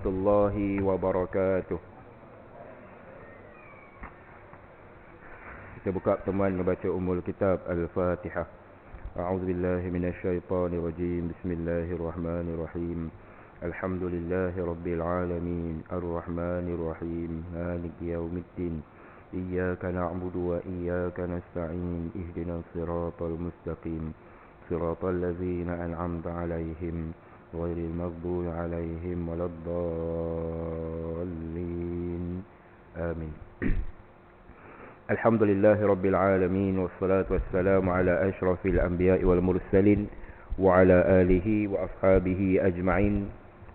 Warahmatullahi wabarakatuh. Kita buka pertemuan membaca Ummul Kitab Al-Fatihah. A'udzubillahi minasyaitonirrajim. Bismillahirrahmanirrahim. Alhamdulillahi rabbil alamin. Arrahmanirrahim. Maliki yaumiddin. Iyyaka na'budu wa iyyaka nasta'in. Ihdinas siratal mustaqim. Siratal ladzina an'amta 'alaihim غير المغضوب عليهم ولا الضالين آمين. الحمد لله رب العالمين والصلاة والسلام على أشرف الأنبياء والمرسلين وعلى آله وأصحابه أجمعين.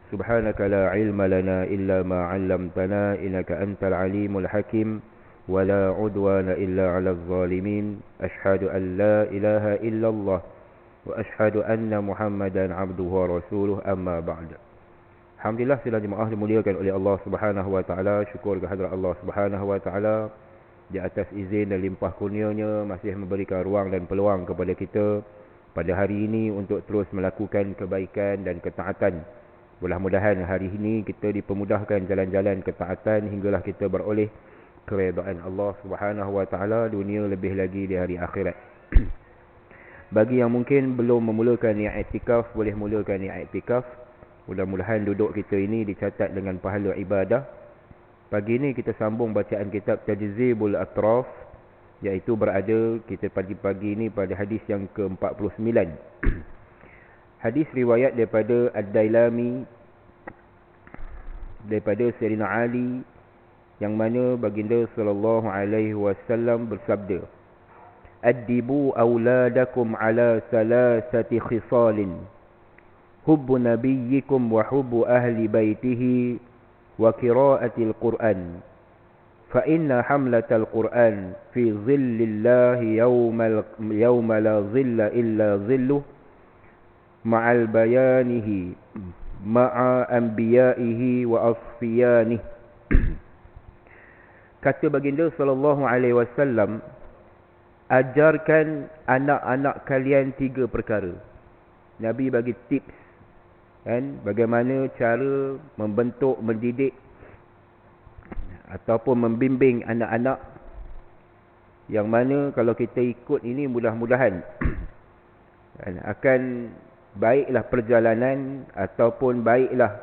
سبحانك لا علم لنا إلا ما علمتنا إنك أنت العليم الحكيم ولا عدوان إلا على الظالمين. أشهد أن لا إله إلا الله وأشهد أن محمدا عبده ورسوله أما بعد. Alhamdulillah, sila jemaah dimuliakan oleh Allah Subhanahu wa taala. Syukur kehadrat Allah Subhanahu wa taala di atas izin dan limpah kurnia-Nya masih memberikan ruang dan peluang kepada kita pada hari ini untuk terus melakukan kebaikan dan ketaatan. Mudah-mudahan hari ini kita dipermudahkan jalan-jalan ketaatan hinggalah kita beroleh keredaan Allah Subhanahu wa taala dunia, lebih lagi di hari akhirat. Bagi yang mungkin belum memulakan niat iktikaf, boleh mulakan niat iktikaf. Mudah-mudahan duduk kita ini dicatat dengan pahala ibadah. Pagi ini kita sambung bacaan kitab Tajzibul Atraf, iaitu berada kita pagi-pagi ini pada hadis yang ke-49. Hadis riwayat daripada Ad-Dailami daripada Sayyidina Ali, yang mana baginda sallallahu alaihi wasallam bersabda, "Addibu auladakum ala salasati khisalin, hubbu nabiyyikum wa hubbu ahli baitihi wa qira'atil Qur'an. Fa inna hamlatal Qur'an fi zillillahi yawma la zilla illa zilluh, ma'al bayanihi ma'a anbiya'ihi wa asfiyanihi." Kata baginda sallallahu alaihi wasallam, ajarkan anak-anak kalian 3 perkara. Nabi bagi tips kan, bagaimana cara membentuk, mendidik ataupun membimbing anak-anak, yang mana kalau kita ikut ini mudah-mudahan akan baiklah perjalanan ataupun baiklah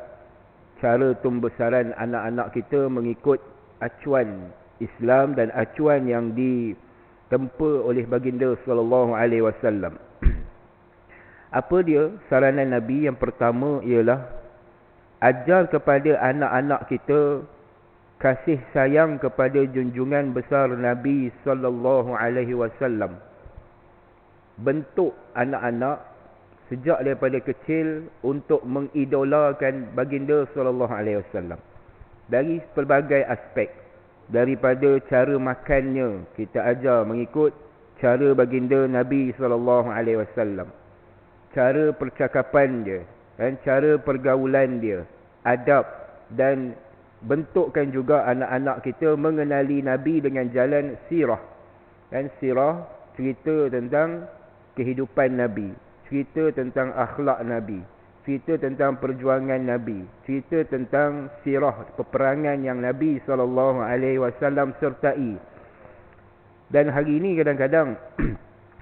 cara tumbesaran anak-anak kita mengikut acuan Islam dan acuan yang ditempa oleh baginda sallallahu alaihi wasallam. Apa dia saranan Nabi? Yang pertama ialah ajar kepada anak-anak kita kasih sayang kepada junjungan besar Nabi sallallahu alaihi wasallam. Bentuk anak-anak sejak daripada kecil untuk mengidolakan baginda sallallahu alaihi wasallam dari pelbagai aspek. Daripada cara makannya, kita ajar mengikut cara baginda Nabi sallallahu alaihi wasallam. Cara percakapan dia, dan cara pergaulan dia, adab, dan bentukkan juga anak-anak kita mengenali Nabi dengan jalan sirah. Dan sirah cerita tentang kehidupan Nabi, cerita tentang akhlak Nabi, cerita tentang perjuangan Nabi, cerita tentang sirah peperangan yang Nabi SAW sertai. Dan hari ini kadang-kadang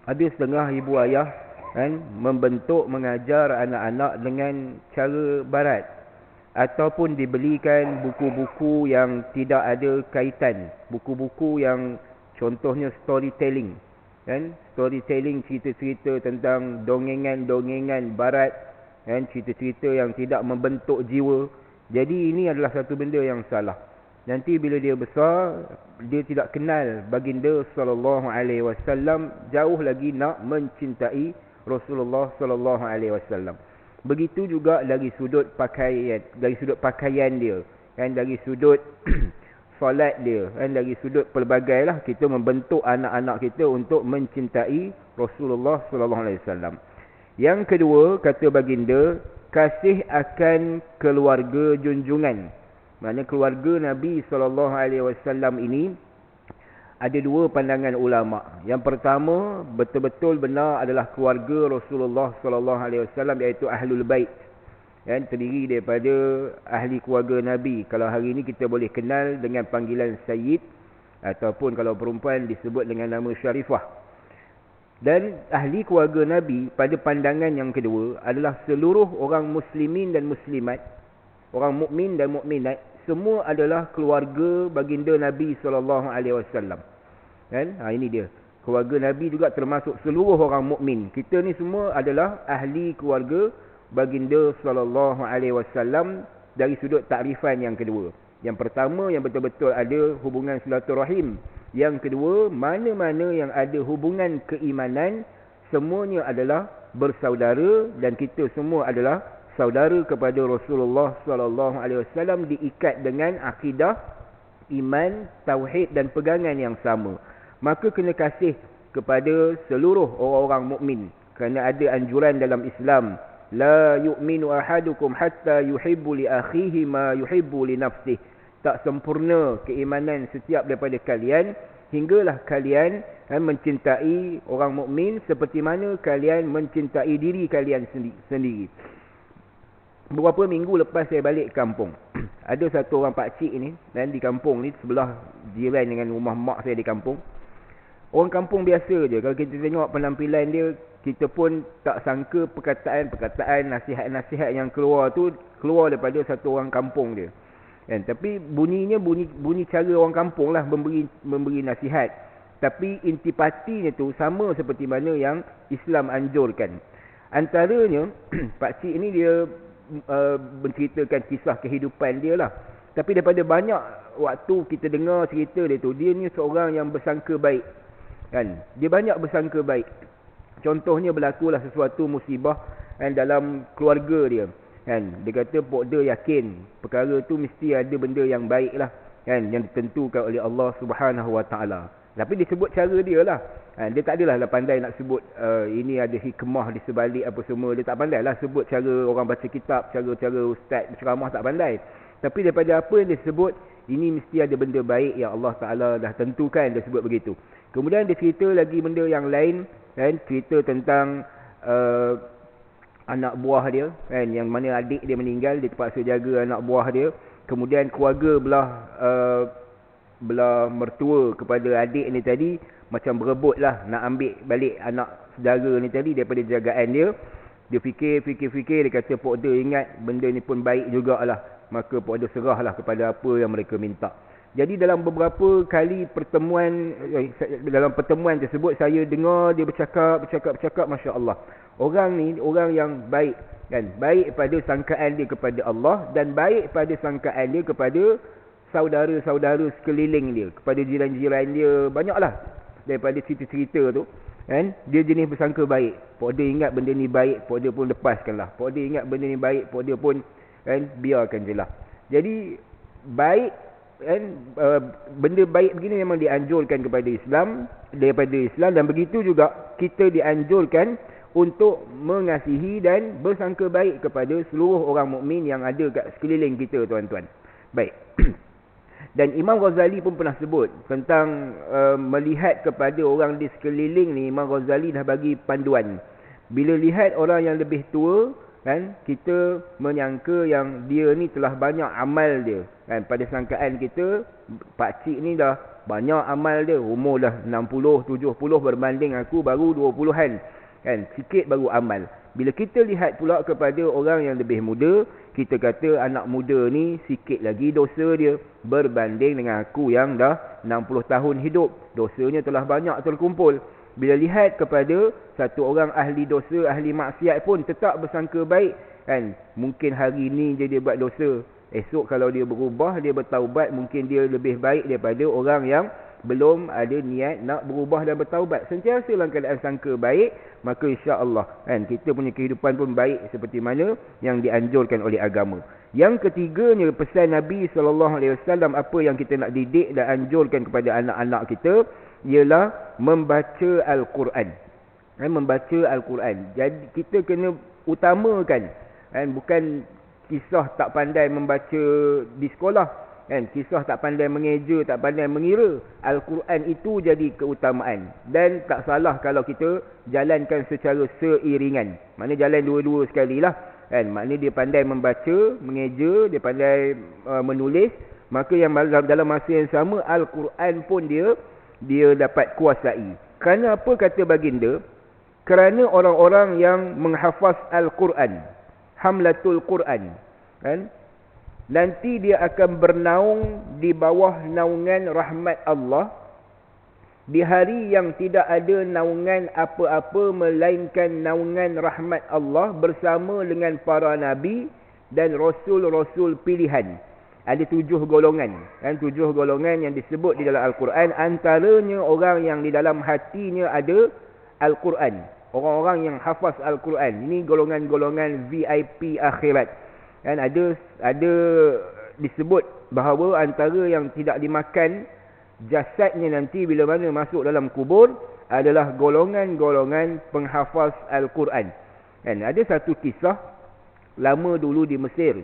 ada setengah ibu ayah kan, membentuk, mengajar anak-anak dengan cara barat, ataupun dibelikan buku-buku yang tidak ada kaitan, buku-buku yang contohnya storytelling kan, storytelling, cerita-cerita tentang dongengan-dongengan barat kan, cerita-cerita yang tidak membentuk jiwa. Jadi ini adalah satu benda yang salah. Nanti bila dia besar, dia tidak kenal baginda sallallahu alaihi wasallam, jauh lagi nak mencintai Rasulullah sallallahu alaihi wasallam. Begitu juga dari sudut pakaian dia kan, dari sudut solat dia kan, dari sudut pelbagailah kita membentuk anak-anak kita untuk mencintai Rasulullah sallallahu alaihi wasallam. Yang kedua, kata baginda, kasih akan keluarga junjungan. Maknanya keluarga Nabi sallallahu alaihi wasallam ini ada 2 pandangan ulama. Yang pertama, betul-betul benar adalah keluarga Rasulullah sallallahu alaihi wasallam, iaitu Ahlul Bait. kan, terdiri daripada ahli keluarga Nabi. Kalau hari ini kita boleh kenal dengan panggilan Sayyid, ataupun kalau perempuan disebut dengan nama Syarifah. Dan ahli keluarga Nabi pada pandangan yang kedua adalah seluruh orang muslimin dan muslimat, orang mukmin dan mukminat, semua adalah keluarga baginda Nabi SAW. Kan? Ini dia. Keluarga Nabi juga termasuk seluruh orang mukmin. Kita ni semua adalah ahli keluarga baginda SAW dari sudut takrifan yang kedua. Yang pertama, yang betul-betul ada hubungan silaturahim. Yang kedua, mana-mana yang ada hubungan keimanan, semuanya adalah bersaudara, dan kita semua adalah saudara kepada Rasulullah SAW, diikat dengan akidah, iman, tauhid dan pegangan yang sama. Maka kena kasih kepada seluruh orang-orang mukmin, kerana ada anjuran dalam Islam, la yu'minu ahadukum hatta yuhibbu li akhihi ma yuhibbu li nafsihi. Tak sempurna keimanan setiap daripada kalian hinggalah kalian mencintai orang mukmin seperti mana kalian mencintai diri kalian sendiri. Beberapa minggu lepas saya balik kampung, ada satu orang pakcik ni, dan di kampung ni sebelah jiran dengan rumah mak saya di kampung. Orang kampung biasa je. Kalau kita tengok penampilan dia, kita pun tak sangka perkataan-perkataan, nasihat-nasihat yang keluar tu keluar daripada satu orang kampung dia. Kan? Tapi bunyinya bunyi cara orang kampung lah, memberi nasihat. Tapi intipatinya tu sama seperti mana yang Islam anjurkan. Antaranya pakcik ni dia menceritakan kisah kehidupan dia lah. Tapi daripada banyak waktu kita dengar cerita dia tu, dia ni seorang yang bersangka baik. Kan? Dia banyak bersangka baik. Contohnya berlakulah sesuatu musibah kan, dalam keluarga dia. Kan? Dia kata pok dia yakin perkara tu mesti ada benda yang baik lah. Kan? Yang ditentukan oleh Allah SWT. Tapi dia sebut cara dia lah. Dia tak adalah pandai nak sebut ini ada hikmah di sebalik apa semua. Dia tak pandai lah sebut cara orang baca kitab, cara-cara ustaz ceramah, tak pandai. Tapi daripada apa yang dia sebut, ini mesti ada benda baik yang Allah Ta'ala dah tentukan, dia sebut begitu. Kemudian dia cerita lagi benda yang lain, kan? Cerita tentang anak buah dia, kan? Yang mana adik dia meninggal, dia terpaksa jaga anak buah dia. Kemudian keluarga belah mertua kepada adik ni tadi macam berebut lah nak ambil balik anak saudara ni tadi daripada jagaan dia. Dia fikir, dia kata pok dia ingat benda ni pun baik jugalah. Maka pok dia serahlah kepada apa yang mereka minta. Jadi dalam beberapa kali pertemuan, dalam pertemuan tersebut saya dengar dia bercakap, Masya Allah. Orang ni orang yang baik, kan? Baik pada sangkaan dia kepada Allah, dan baik pada sangkaan dia kepada saudara-saudara sekeliling dia, kepada jiran-jiran dia. Banyaklah daripada cerita-cerita tu, kan? Dia jenis bersangka baik. Pok dia ingat benda ni baik, pok dia pun lepaskanlah. Pok dia ingat benda ni baik, pok dia pun kan biarkan je lah. Jadi baik, kan, benda baik begini memang dianjurkan daripada Islam, dan begitu juga kita dianjurkan untuk mengasihi dan bersangka baik kepada seluruh orang mukmin yang ada kat sekeliling kita, tuan-tuan. Baik. Dan Imam Ghazali pun pernah sebut tentang melihat kepada orang di sekeliling ni. Imam Ghazali dah bagi panduan. Bila lihat orang yang lebih tua, kan, kita menyangka yang dia ni telah banyak amal dia, kan? Pada sangkaan kita, pakcik ni dah banyak amal dia, umur dah 60, 70 berbanding aku baru 20-an, kan? Sikit baru amal. Bila kita lihat pula kepada orang yang lebih muda, kita kata anak muda ni sikit lagi dosa dia berbanding dengan aku yang dah 60 tahun hidup. Dosanya telah banyak terkumpul. Bila lihat kepada satu orang ahli dosa, ahli maksiat pun tetap bersangka baik, kan? Mungkin hari ni je dia buat dosa, esok kalau dia berubah, dia bertaubat, mungkin dia lebih baik daripada orang yang belum ada niat nak berubah dan bertaubat. Sentiasa dalam keadaan sangka baik, maka insya-Allah, kan, kita punya kehidupan pun baik seperti mana yang dianjurkan oleh agama. Yang ketiganya, pesan Nabi SAW, apa yang kita nak didik dan anjurkan kepada anak-anak kita, ialah membaca Al-Quran. Membaca Al-Quran. Jadi kita kena utamakan, kan, bukan kisah tak pandai membaca di sekolah, kan, kisah tak pandai mengeja, tak pandai mengira. Al-Quran itu jadi keutamaan. Dan tak salah kalau kita jalankan secara seiringan. Mana jalan dua-dua sekali lah. Kan, maknanya dia pandai membaca, mengeja, dia pandai menulis, maka yang dalam masa yang sama Al-Quran pun dia dapat kuasai. Kerana apa kata baginda? Kerana orang-orang yang menghafaz Al-Quran, hamlatul Quran, kan? Nanti dia akan bernaung di bawah naungan rahmat Allah di hari yang tidak ada naungan apa-apa melainkan naungan rahmat Allah bersama dengan para nabi dan rasul-rasul pilihan. Ada 7 golongan, kan? 7 golongan yang disebut di dalam Al-Quran. Antaranya orang yang di dalam hatinya ada Al-Quran, orang-orang yang hafaz Al-Quran. Ini golongan-golongan VIP akhirat, kan? Ada disebut bahawa antara yang tidak dimakan jasadnya nanti bila mana masuk dalam kubur adalah golongan-golongan penghafaz Al-Quran. Dan ada satu kisah lama dulu di Mesir.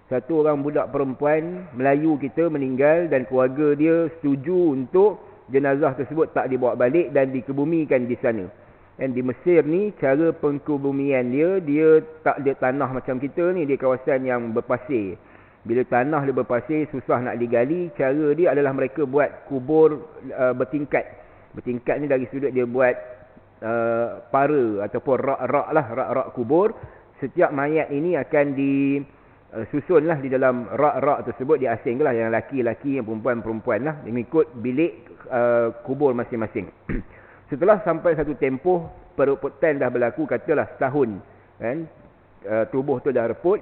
Satu orang budak perempuan Melayu kita meninggal dan keluarga dia setuju untuk jenazah tersebut tak dibawa balik dan dikebumikan di sana. Dan di Mesir ni cara pengkebumian dia tak ada tanah macam kita ni, dia kawasan yang berpasir. Bila tanah dia berpasir, susah nak digali. Cara dia adalah mereka buat kubur bertingkat. Bertingkat ni dari sudut dia buat para ataupun rak-rak kubur. Setiap mayat ini akan disusunlah di dalam rak-rak tersebut, diasinglah yang laki-laki, yang perempuan-perempuan lah, mengikut bilik kubur masing-masing. Setelah sampai satu tempoh, pereputan dah berlaku, katalah setahun, kan? Tubuh tu dah reput.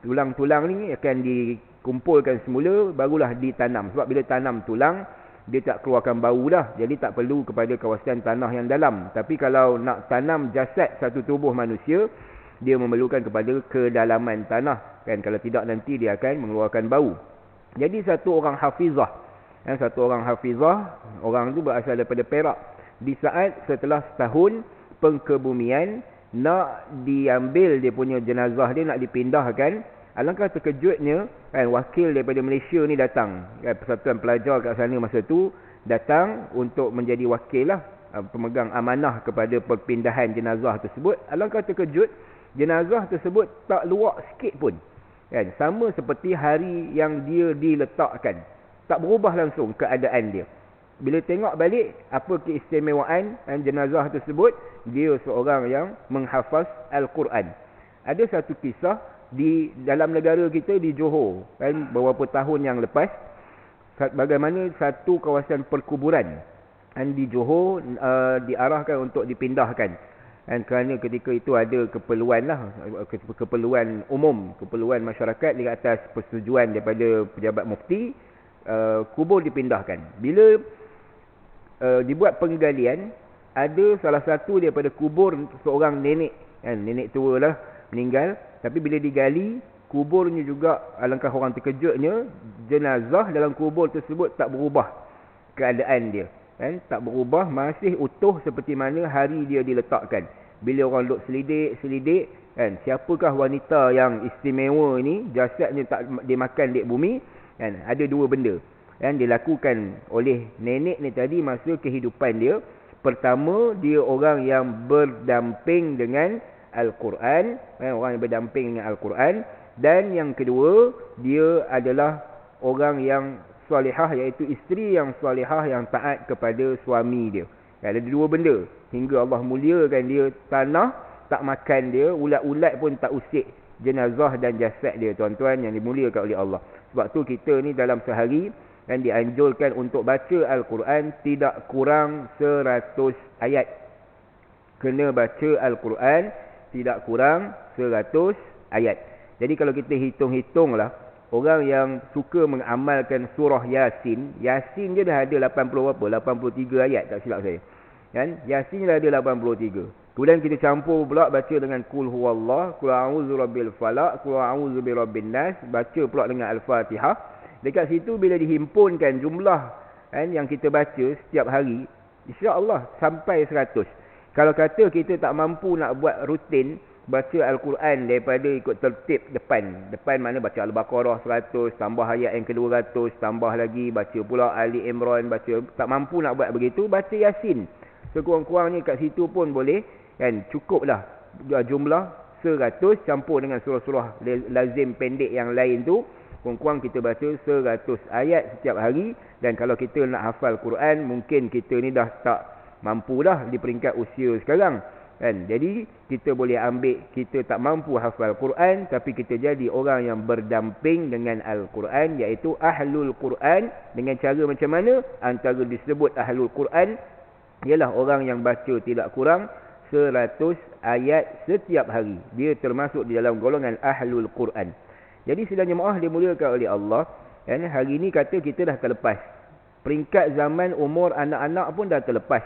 Tulang-tulang ni akan dikumpulkan semula, barulah ditanam. Sebab bila tanam tulang, dia tak keluarkan bau dah. Jadi tak perlu kepada kawasan tanah yang dalam. Tapi kalau nak tanam jasad satu tubuh manusia, dia memerlukan kepada kedalaman tanah. Kan? Kalau tidak nanti dia akan mengeluarkan bau. Jadi satu orang hafizah. Satu orang hafizah, orang tu berasal daripada Perak. Di saat setelah setahun pengkebumian, nak diambil dia punya jenazah dia, nak dipindahkan. Alangkah terkejutnya, kan, wakil daripada Malaysia ni datang, kan, persatuan pelajar kat sana masa tu datang untuk menjadi wakil lah, pemegang amanah kepada perpindahan jenazah tersebut. Alangkah terkejut, jenazah tersebut tak luak sikit pun, kan, sama seperti hari yang dia diletakkan. Tak berubah langsung keadaan dia. Bila tengok balik, apa keistimewaan jenazah tersebut? Dia seorang yang menghafaz Al-Quran. Ada satu kisah di dalam negara kita di Johor, kan, beberapa tahun yang lepas, bagaimana satu kawasan perkuburan di Johor diarahkan untuk dipindahkan. Dan kerana ketika itu ada keperluan lah, keperluan umum, keperluan masyarakat di atas persetujuan daripada pejabat mufti, kubur dipindahkan. Bila dibuat penggalian, ada salah satu daripada kubur seorang nenek, kan, nenek tua lah, meninggal. Tapi bila digali, kuburnya juga, alangkah orang terkejutnya, jenazah dalam kubur tersebut tak berubah keadaan dia, kan? Tak berubah, masih utuh seperti mana hari dia diletakkan. Bila orang duk selidik, kan, siapakah wanita yang istimewa ni, jasadnya tak dimakan di bumi, kan? Ada 2 benda yang dilakukan oleh nenek ni tadi masa kehidupan dia. Pertama, dia orang yang berdamping dengan Al-Quran, orang yang berdamping dengan Al-Quran. Dan yang kedua, dia adalah orang yang salihah, iaitu isteri yang salihah yang taat kepada suami dia. Ada 2 benda hingga Allah muliakan dia. Tanah tak makan dia, ulat-ulat pun tak usik jenazah dan jasad dia, tuan-tuan yang dimuliakan oleh Allah. Sebab tu kita ni dalam sehari dan dianjurkan untuk baca Al-Quran tidak kurang 100 ayat. Kena baca Al-Quran tidak kurang 100 ayat. Jadi kalau kita hitung-hitunglah, orang yang suka mengamalkan surah Yasin, Yasin je dah ada 83 ayat, tak silap saya, kan? Yasin dah ada 83. Kemudian kita campur pula baca dengan Qul Huwallah, Qul A'udzu Birabbil Falaq, Qul A'udzu Birabbin Nas, baca pula dengan Al-Fatihah. Dekat situ bila dihimpunkan jumlah, kan, yang kita baca setiap hari, insya-Allah sampai 100. Kalau kata kita tak mampu nak buat rutin baca Al-Quran daripada ikut tertib depan mana baca Al-Baqarah 100, tambah ayat yang ke-200, tambah lagi baca pula Ali Imran, baca, tak mampu nak buat begitu, baca Yasin. Sekurang-kurangnya kat situ pun boleh, kan, cukuplah jumlah 100 campur dengan surah-surah lazim pendek yang lain tu, kurang-kurang kita baca 100 ayat setiap hari. Dan kalau kita nak hafal Quran, mungkin kita ni dah tak mampu dah di peringkat usia sekarang kan. Jadi kita boleh ambil, kita tak mampu hafal Quran, tapi kita jadi orang yang berdamping dengan Al-Quran, iaitu Ahlul Quran. Dengan cara macam mana? Antara disebut Ahlul Quran ialah orang yang baca tidak kurang 100 ayat setiap hari. Dia termasuk di dalam golongan Ahlul Quran. Jadi sidang jemaah dimuliakan oleh Allah, kan, hari ni kata kita dah terlepas. Peringkat zaman umur anak-anak pun dah terlepas,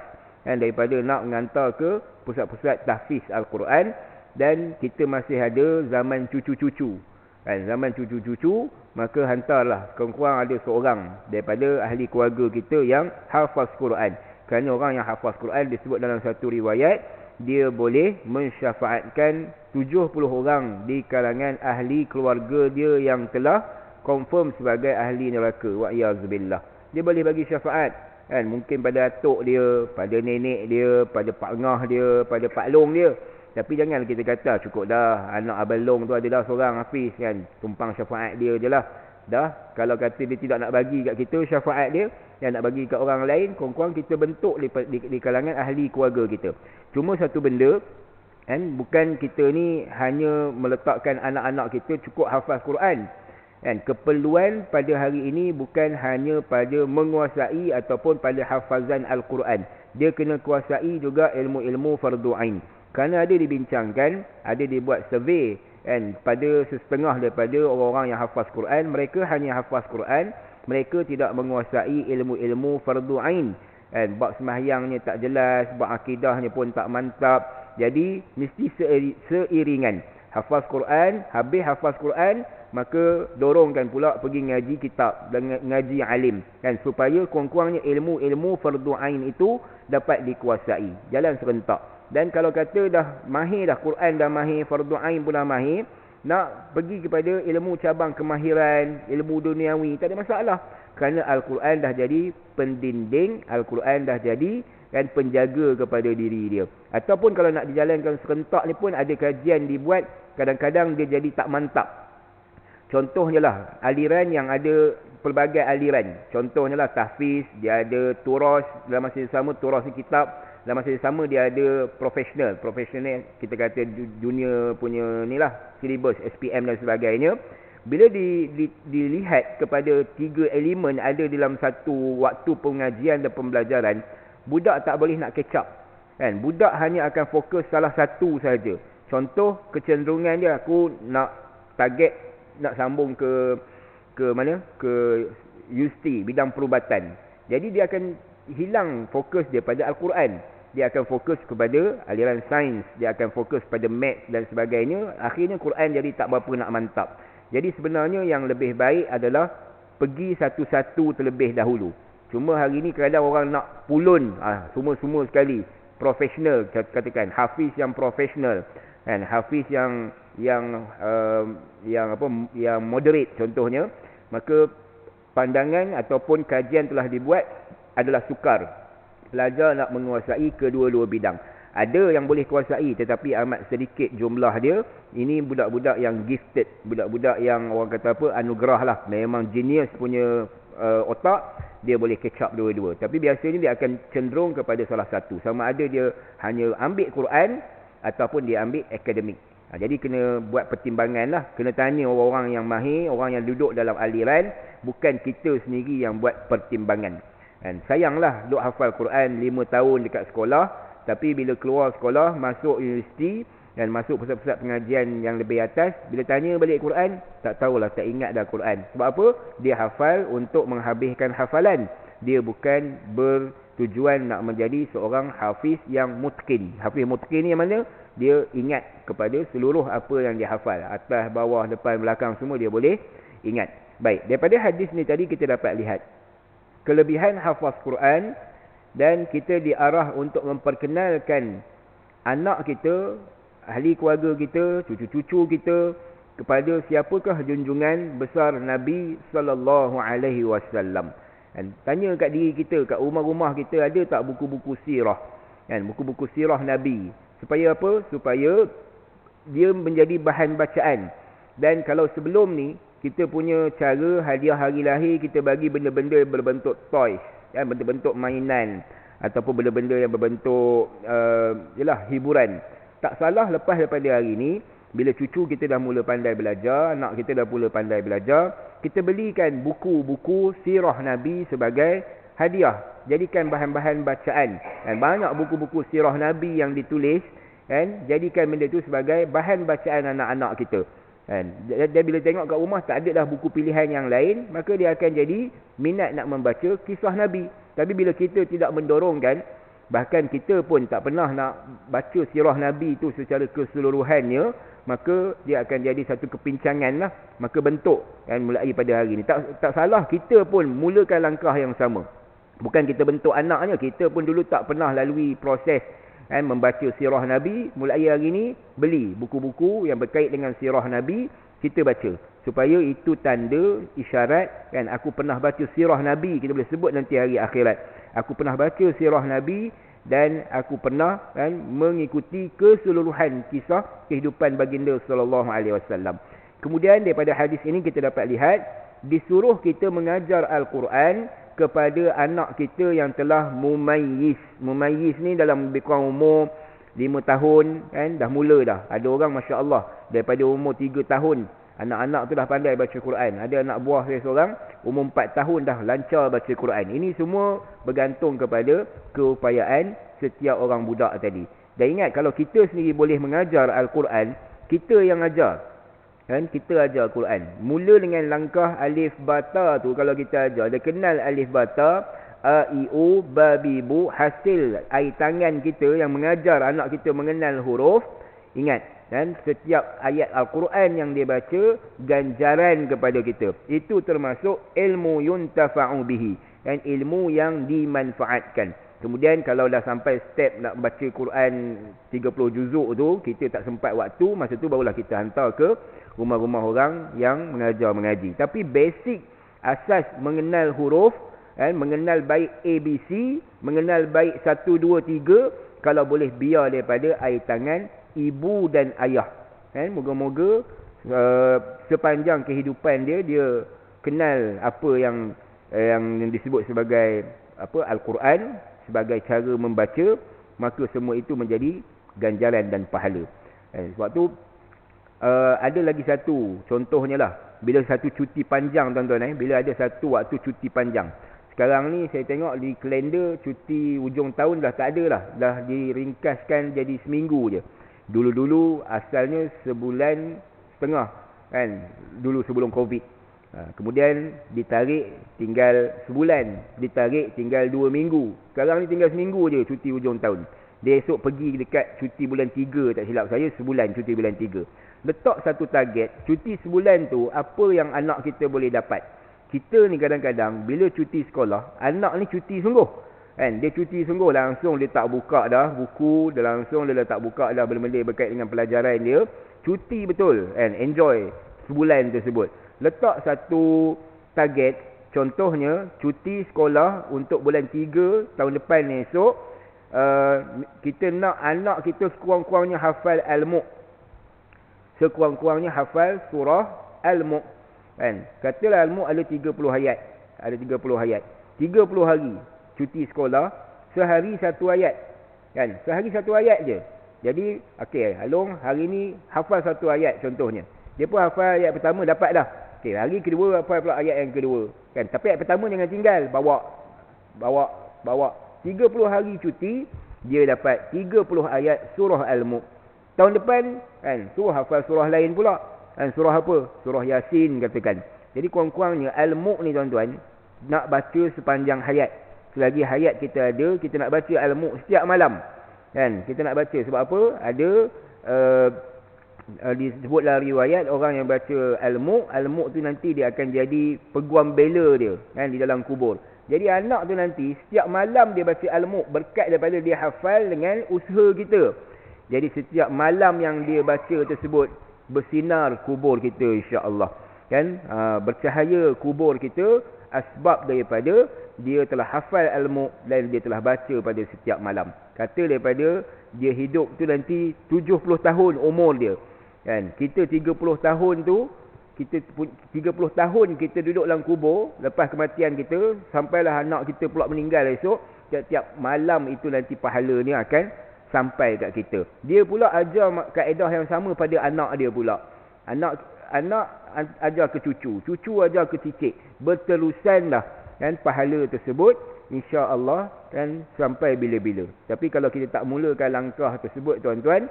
kan, daripada nak mengantar ke pusat-pusat tahfiz Al-Quran. Dan kita masih ada zaman cucu-cucu, kan, zaman cucu-cucu, maka hantarlah kurang-kurang ada seorang daripada ahli keluarga kita yang hafaz Quran. Kerana orang yang hafaz Quran disebut dalam satu riwayat, dia boleh mensyafaatkan 70 orang di kalangan ahli keluarga dia yang telah confirm sebagai ahli neraka. Wa'iyyazubillah. Dia boleh bagi syafaat, kan, mungkin pada atuk dia, pada nenek dia, pada pak ngah dia, pada pak long dia. Tapi jangan kita kata cukup dah, anak abang long tu adalah seorang hafiz, kan, tumpang syafaat dia je lah. Dah, kalau kata dia tidak nak bagi kat kita syafaat dia, yang nak bagi kat orang lain, kurang-kurang kita bentuk di kalangan ahli keluarga kita. Cuma satu benda, kan, bukan kita ni hanya meletakkan anak-anak kita cukup hafaz Quran, kan. Keperluan pada hari ini bukan hanya pada menguasai ataupun pada hafazan Al-Quran. Dia kena kuasai juga ilmu-ilmu fardu ain. Kerana ada dibincangkan, ada dibuat survey, kan, pada setengah daripada orang-orang yang hafaz Quran, mereka hanya hafaz Quran, mereka tidak menguasai ilmu-ilmu fardu ain. Kan, bab sembahyangnya tak jelas, bab akidahnya pun tak mantap. Jadi mesti seiringan hafaz Quran, habis hafaz Quran, maka dorongkan pula pergi ngaji kitab dan ngaji alim, kan, supaya kurang-kurangnya ilmu-ilmu fardu ain itu dapat dikuasai. Jalan serentak. Dan kalau kata dah mahir dah Quran, dah mahir fardu ain pun dah mahir, nak pergi kepada ilmu cabang kemahiran, ilmu duniawi, tak ada masalah. Kerana Al-Quran dah jadi pendinding, Al-Quran dah jadi, kan, penjaga kepada diri dia. Ataupun kalau nak dijalankan serentak ni pun ada kajian dibuat, kadang-kadang dia jadi tak mantap. Contohnya lah, aliran yang ada pelbagai aliran. Contohnya lah tahfiz, dia ada turas, dalam masa yang sama turas ni kitab, dalam masa yang sama dia ada profesional. Profesional kita kata junior punya ni lah, syllabus, SPM dan sebagainya. Bila dilihat kepada 3 elemen ada dalam satu waktu pengajian dan pembelajaran, budak tak boleh nak catch up, kan. Budak hanya akan fokus salah satu saja. Contoh kecenderungan dia, aku nak target nak sambung ke mana? Ke UST, bidang perubatan. Jadi dia akan hilang fokus dia pada Al-Quran. Dia akan fokus kepada aliran sains, dia akan fokus pada maths dan sebagainya. Akhirnya Quran jadi tak berapa nak mantap. Jadi sebenarnya yang lebih baik adalah pergi satu-satu terlebih dahulu. Cuma hari ni kadang orang nak pulun, semua-semua sekali. Profesional, katakan hafiz yang profesional, kan, hafiz yang moderate contohnya. Maka pandangan ataupun kajian telah dibuat adalah sukar. Pelajar nak menguasai kedua-dua bidang. Ada yang boleh kuasai tetapi amat sedikit jumlah dia. Ini budak-budak yang gifted, budak-budak yang orang kata apa, anugerah lah. Memang genius punya otak, dia boleh catch up dua-dua. Tapi biasanya dia akan cenderung kepada salah satu. Sama ada dia hanya ambil Quran ataupun dia ambil akademik. Jadi kena buat pertimbangan lah. Kena tanya orang-orang yang mahir, orang yang duduk dalam aliran. Bukan kita sendiri yang buat pertimbangan. Dan sayanglah duk hafal Quran 5 tahun dekat sekolah, tapi bila keluar sekolah, masuk universiti dan masuk pusat-pusat pengajian yang lebih atas, bila tanya balik Quran, tak tahulah, tak ingat dah Quran. Sebab apa? Dia hafal untuk menghabiskan hafalan. Dia bukan bertujuan nak menjadi seorang hafiz yang mutqin. Hafiz mutqin ni yang mana? Dia ingat kepada seluruh apa yang dia hafal. Atas, bawah, depan, belakang, semua dia boleh ingat. Baik, daripada hadis ni tadi kita dapat lihat kelebihan hafaz Quran, dan kita diarah untuk memperkenalkan anak kita, ahli keluarga kita, cucu-cucu kita kepada siapakah junjungan besar Nabi sallallahu alaihi wasallam. Dan tanya kat diri kita, kat rumah-rumah kita ada tak buku-buku sirah, kan, buku-buku sirah Nabi. Supaya apa? Supaya dia menjadi bahan bacaan. Dan kalau sebelum ni, kita punya cara hadiah hari lahir, kita bagi benda-benda berbentuk toys, ya, bentuk-bentuk mainan, ataupun benda-benda yang berbentuk hiburan. Tak salah lepas daripada hari ni, bila cucu kita dah mula pandai belajar, anak kita dah mula pandai belajar, kita belikan buku-buku sirah Nabi sebagai hadiah. Jadikan bahan-bahan bacaan. Dan banyak buku-buku sirah Nabi yang ditulis, kan, jadikan benda itu sebagai bahan bacaan anak-anak kita. Dia bila tengok kat rumah tak ada dah buku pilihan yang lain, maka dia akan jadi minat nak membaca kisah Nabi. Tapi bila kita tidak mendorongkan, bahkan kita pun tak pernah nak baca sirah Nabi itu secara keseluruhannya, maka dia akan jadi satu kepincangan lah. Maka bentuk, kan, mulai pada hari ini. Tak salah kita pun mulakan langkah yang sama. Bukan kita bentuk anaknya, kita pun dulu tak pernah lalui proses, kan, membaca sirah Nabi. Mulai hari ini beli buku-buku yang berkait dengan sirah Nabi, kita baca. Supaya itu tanda, isyarat, kan, aku pernah baca sirah Nabi. Kita boleh sebut nanti hari akhirat. Aku pernah baca sirah Nabi dan aku pernah, kan, mengikuti keseluruhan kisah kehidupan baginda sallallahu alaihi wasallam. Kemudian daripada hadis ini kita dapat lihat disuruh kita mengajar Al-Quran kepada anak kita yang telah mumayyiz. Mumayyiz ni dalam lebih kurang umur 5 tahun, kan, dah mula dah. Ada orang masya-Allah daripada umur 3 tahun anak-anak tu dah pandai baca Quran. Ada anak buah saya seorang umur 4 tahun dah lancar baca Quran. Ini semua bergantung kepada keupayaan setiap orang budak tadi. Dan ingat, kalau kita sendiri boleh mengajar Al-Quran, kita yang ajar, kan, kita ajar Quran. Mula dengan langkah alif bata tu, kalau kita ajar, dia kenal alif bata, a, i, u, ba, bi, bu, hasil air tangan kita yang mengajar anak kita mengenal huruf. Ingat, kan, setiap ayat Al-Quran yang dia baca, ganjaran kepada kita. Itu termasuk ilmu yuntafa'u bihi, kan, ilmu yang dimanfaatkan. Kemudian kalau dah sampai step nak baca Quran 30 juzuk tu, kita tak sempat waktu, masa tu barulah kita hantar ke rumah-rumah orang yang mengajar mengaji. Tapi basic asas mengenal huruf, kan, mengenal baik ABC, mengenal baik 1, 2, 3, kalau boleh biar daripada air tangan ibu dan ayah. Kan, moga-moga sepanjang kehidupan dia kenal apa yang disebut sebagai apa, Al-Quran, sebagai cara membaca, maka semua itu menjadi ganjaran dan pahala. Sebab tu ada lagi satu contohnya lah, bila satu cuti panjang tuan-tuan, bila ada satu waktu cuti panjang. Sekarang ni saya tengok di kalender cuti hujung tahun dah tak ada lah, dah diringkaskan jadi seminggu je. Dulu-dulu asalnya sebulan setengah, kan, dulu sebelum Covid. Kemudian ditarik tinggal sebulan, ditarik tinggal 2 minggu. Sekarang ni tinggal seminggu je cuti hujung tahun. Dia esok pergi dekat cuti bulan 3, tak silap saya, sebulan cuti bulan 3. Letak satu target, cuti sebulan tu apa yang anak kita boleh dapat. Kita ni kadang-kadang bila cuti sekolah, anak ni cuti sungguh, kan, dia cuti sungguh, langsung dia tak buka dah buku, dia langsung dia tak buka dah benda-benda berkait dengan pelajaran dia. Cuti betul, kan, enjoy sebulan tersebut. Letak satu target, contohnya cuti sekolah untuk bulan 3 tahun depan esok, kita nak anak kita sekurang-kurangnya hafal Al-Mulk, sekurang-kurangnya hafal surah Al-Mulk, kan. Katalah Al-Mulk ada 30 ayat, ada 30 ayat, 30 hari cuti sekolah, sehari satu ayat, kan, sehari satu ayat je. Jadi okey, Along hari ni hafal satu ayat contohnya, dia pun hafal ayat pertama dapat dah. Okey, hari kedua hafal pula ayat yang kedua, kan. Tapi ayat pertama jangan tinggal, bawa 30 hari cuti, dia dapat 30 ayat surah Al-Mulk. Tahun depan, kan, suruh hafal surah lain pula, kan, surah apa? Surah Yasin katakan. Jadi kurang-kurangnya Al-Mulk ni tuan-tuan nak baca sepanjang hayat. Selagi hayat kita ada, kita nak baca Al-Mulk setiap malam, kan. Kita nak baca sebab apa? Ada disebutlah riwayat orang yang baca Al-Mulk tu nanti dia akan jadi peguam bela dia, kan, di dalam kubur. Jadi anak tu nanti setiap malam dia baca Al-Mulk berkat daripada dia hafal dengan usaha kita. Jadi setiap malam yang dia baca tersebut bersinar kubur kita, insya-Allah, kan, bercahaya kubur kita asbab daripada dia telah hafal Al-Mulk dan dia telah baca pada setiap malam. Kata daripada dia hidup tu nanti 70 tahun umur dia, Kan? Kita 30 tahun tu, 30 tahun kita duduk dalam kubur lepas kematian kita, sampailah anak kita pula meninggal esok. Tiap-tiap malam itu nanti pahala ni akan sampai kat kita. Dia pula ajar kaedah yang sama pada anak dia pula. Anak ajar ke cucu, cucu ajar ke cicit. Berterusanlah kan pahala tersebut, insya-Allah kan sampai bila-bila. Tapi kalau kita tak mulakan langkah tersebut tuan-tuan,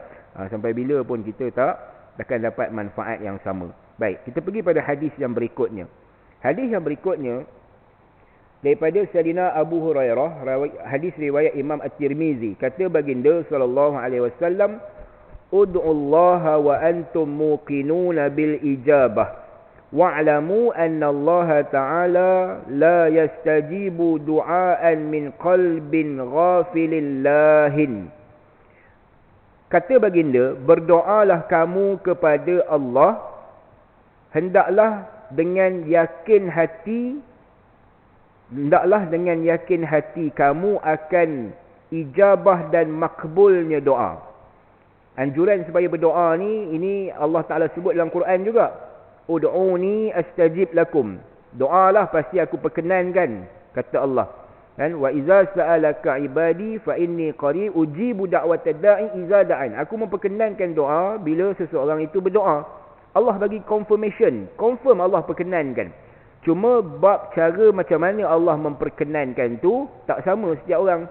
sampai bila pun kita takkan dapat manfaat yang sama. Baik, kita pergi pada hadis yang berikutnya. Hadis yang berikutnya daripada Sayyidina Abu Hurairah, hadis riwayat Imam At-Tirmizi. Kata baginda sallallahu alaihi wasallam, "Ud'ullaha wa antum muqinuna bil ijabah. Wa'lamu anna Allah Ta'ala la yastajibu du'aan min qalbin ghafilin lahin." Kata baginda, berdoalah kamu kepada Allah, hendaklah dengan yakin hati kamu akan ijabah dan makbulnya doa. Anjuran supaya berdoa ni, ini Allah Ta'ala sebut dalam Quran juga. Ud'uni astajib lakum. Doalah pasti aku perkenankan, kata Allah. Dan wa iza sa'alaka ibadi fa inni qarib ujibu da'watad da'i iza da'an. Aku memperkenankan doa bila seseorang itu berdoa. Allah bagi confirmation, confirm Allah perkenankan. Cuma bab cara macam mana Allah memperkenankan tu tak sama setiap orang.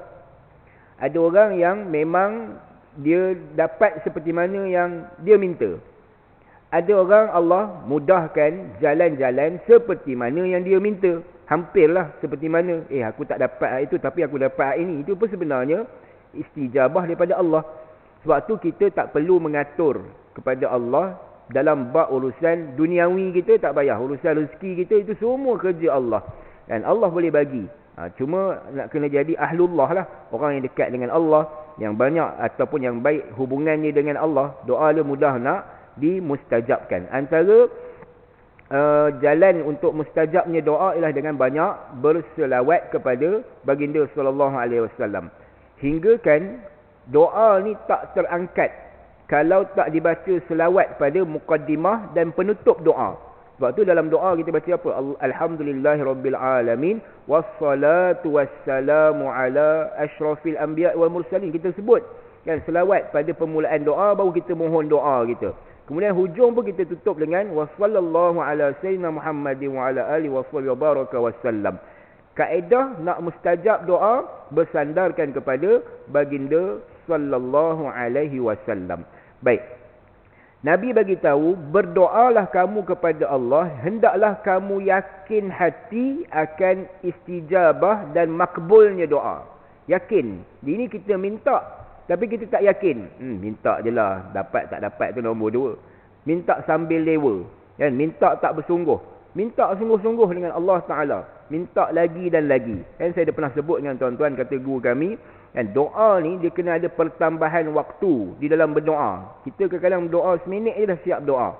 Ada orang yang memang dia dapat seperti mana yang dia minta. Ada orang Allah mudahkan jalan-jalan seperti mana yang dia minta. Hampirlah seperti mana. Aku tak dapat itu tapi aku dapat ini. Itu pun sebenarnya istijabah daripada Allah. Sebab tu kita tak perlu mengatur kepada Allah dalam bab urusan duniawi kita, tak payah. Urusan rezeki kita itu semua kerja Allah. Dan Allah boleh bagi. Cuma nak kena jadi ahlullah lah. Orang yang dekat dengan Allah, yang banyak ataupun yang baik hubungannya dengan Allah, doa dia mudah nak dimustajabkan. Antara jalan untuk mustajabnya doa ialah dengan banyak berselawat kepada baginda sallallahu alaihi wasallam. Hingga kan doa ni tak terangkat kalau tak dibaca selawat pada muqaddimah dan penutup doa. Sebab tu dalam doa kita baca apa? Alhamdulillahirabbil alamin wassalatu wassalamu ala asyrafil anbiya wal mursalin. Kita sebut kan selawat pada permulaan doa, baru kita mohon doa kita. Kemudian hujung pun kita tutup dengan wassallallahu ala sayyidina Muhammadin wa ala alihi wassallam baraka wasallam. Kaedah nak mustajab doa bersandarkan kepada baginda sallallahu alaihi wasallam. Baik. Nabi bagi tahu, berdoalah kamu kepada Allah, hendaklah kamu yakin hati akan istijabah dan makbulnya doa. Yakin. Ini kita minta, tapi kita tak yakin. Minta je lah, dapat tak dapat tu nombor dua. Minta sambil lewa. Kan? Minta tak bersungguh. Minta sungguh-sungguh dengan Allah Ta'ala. Minta lagi dan lagi. Kan saya dah pernah sebut dengan tuan-tuan, kata guru kami, dan doa ni dia kena ada pertambahan waktu di dalam berdoa. Kita kadang-kadang berdoa seminit je dah siap doa.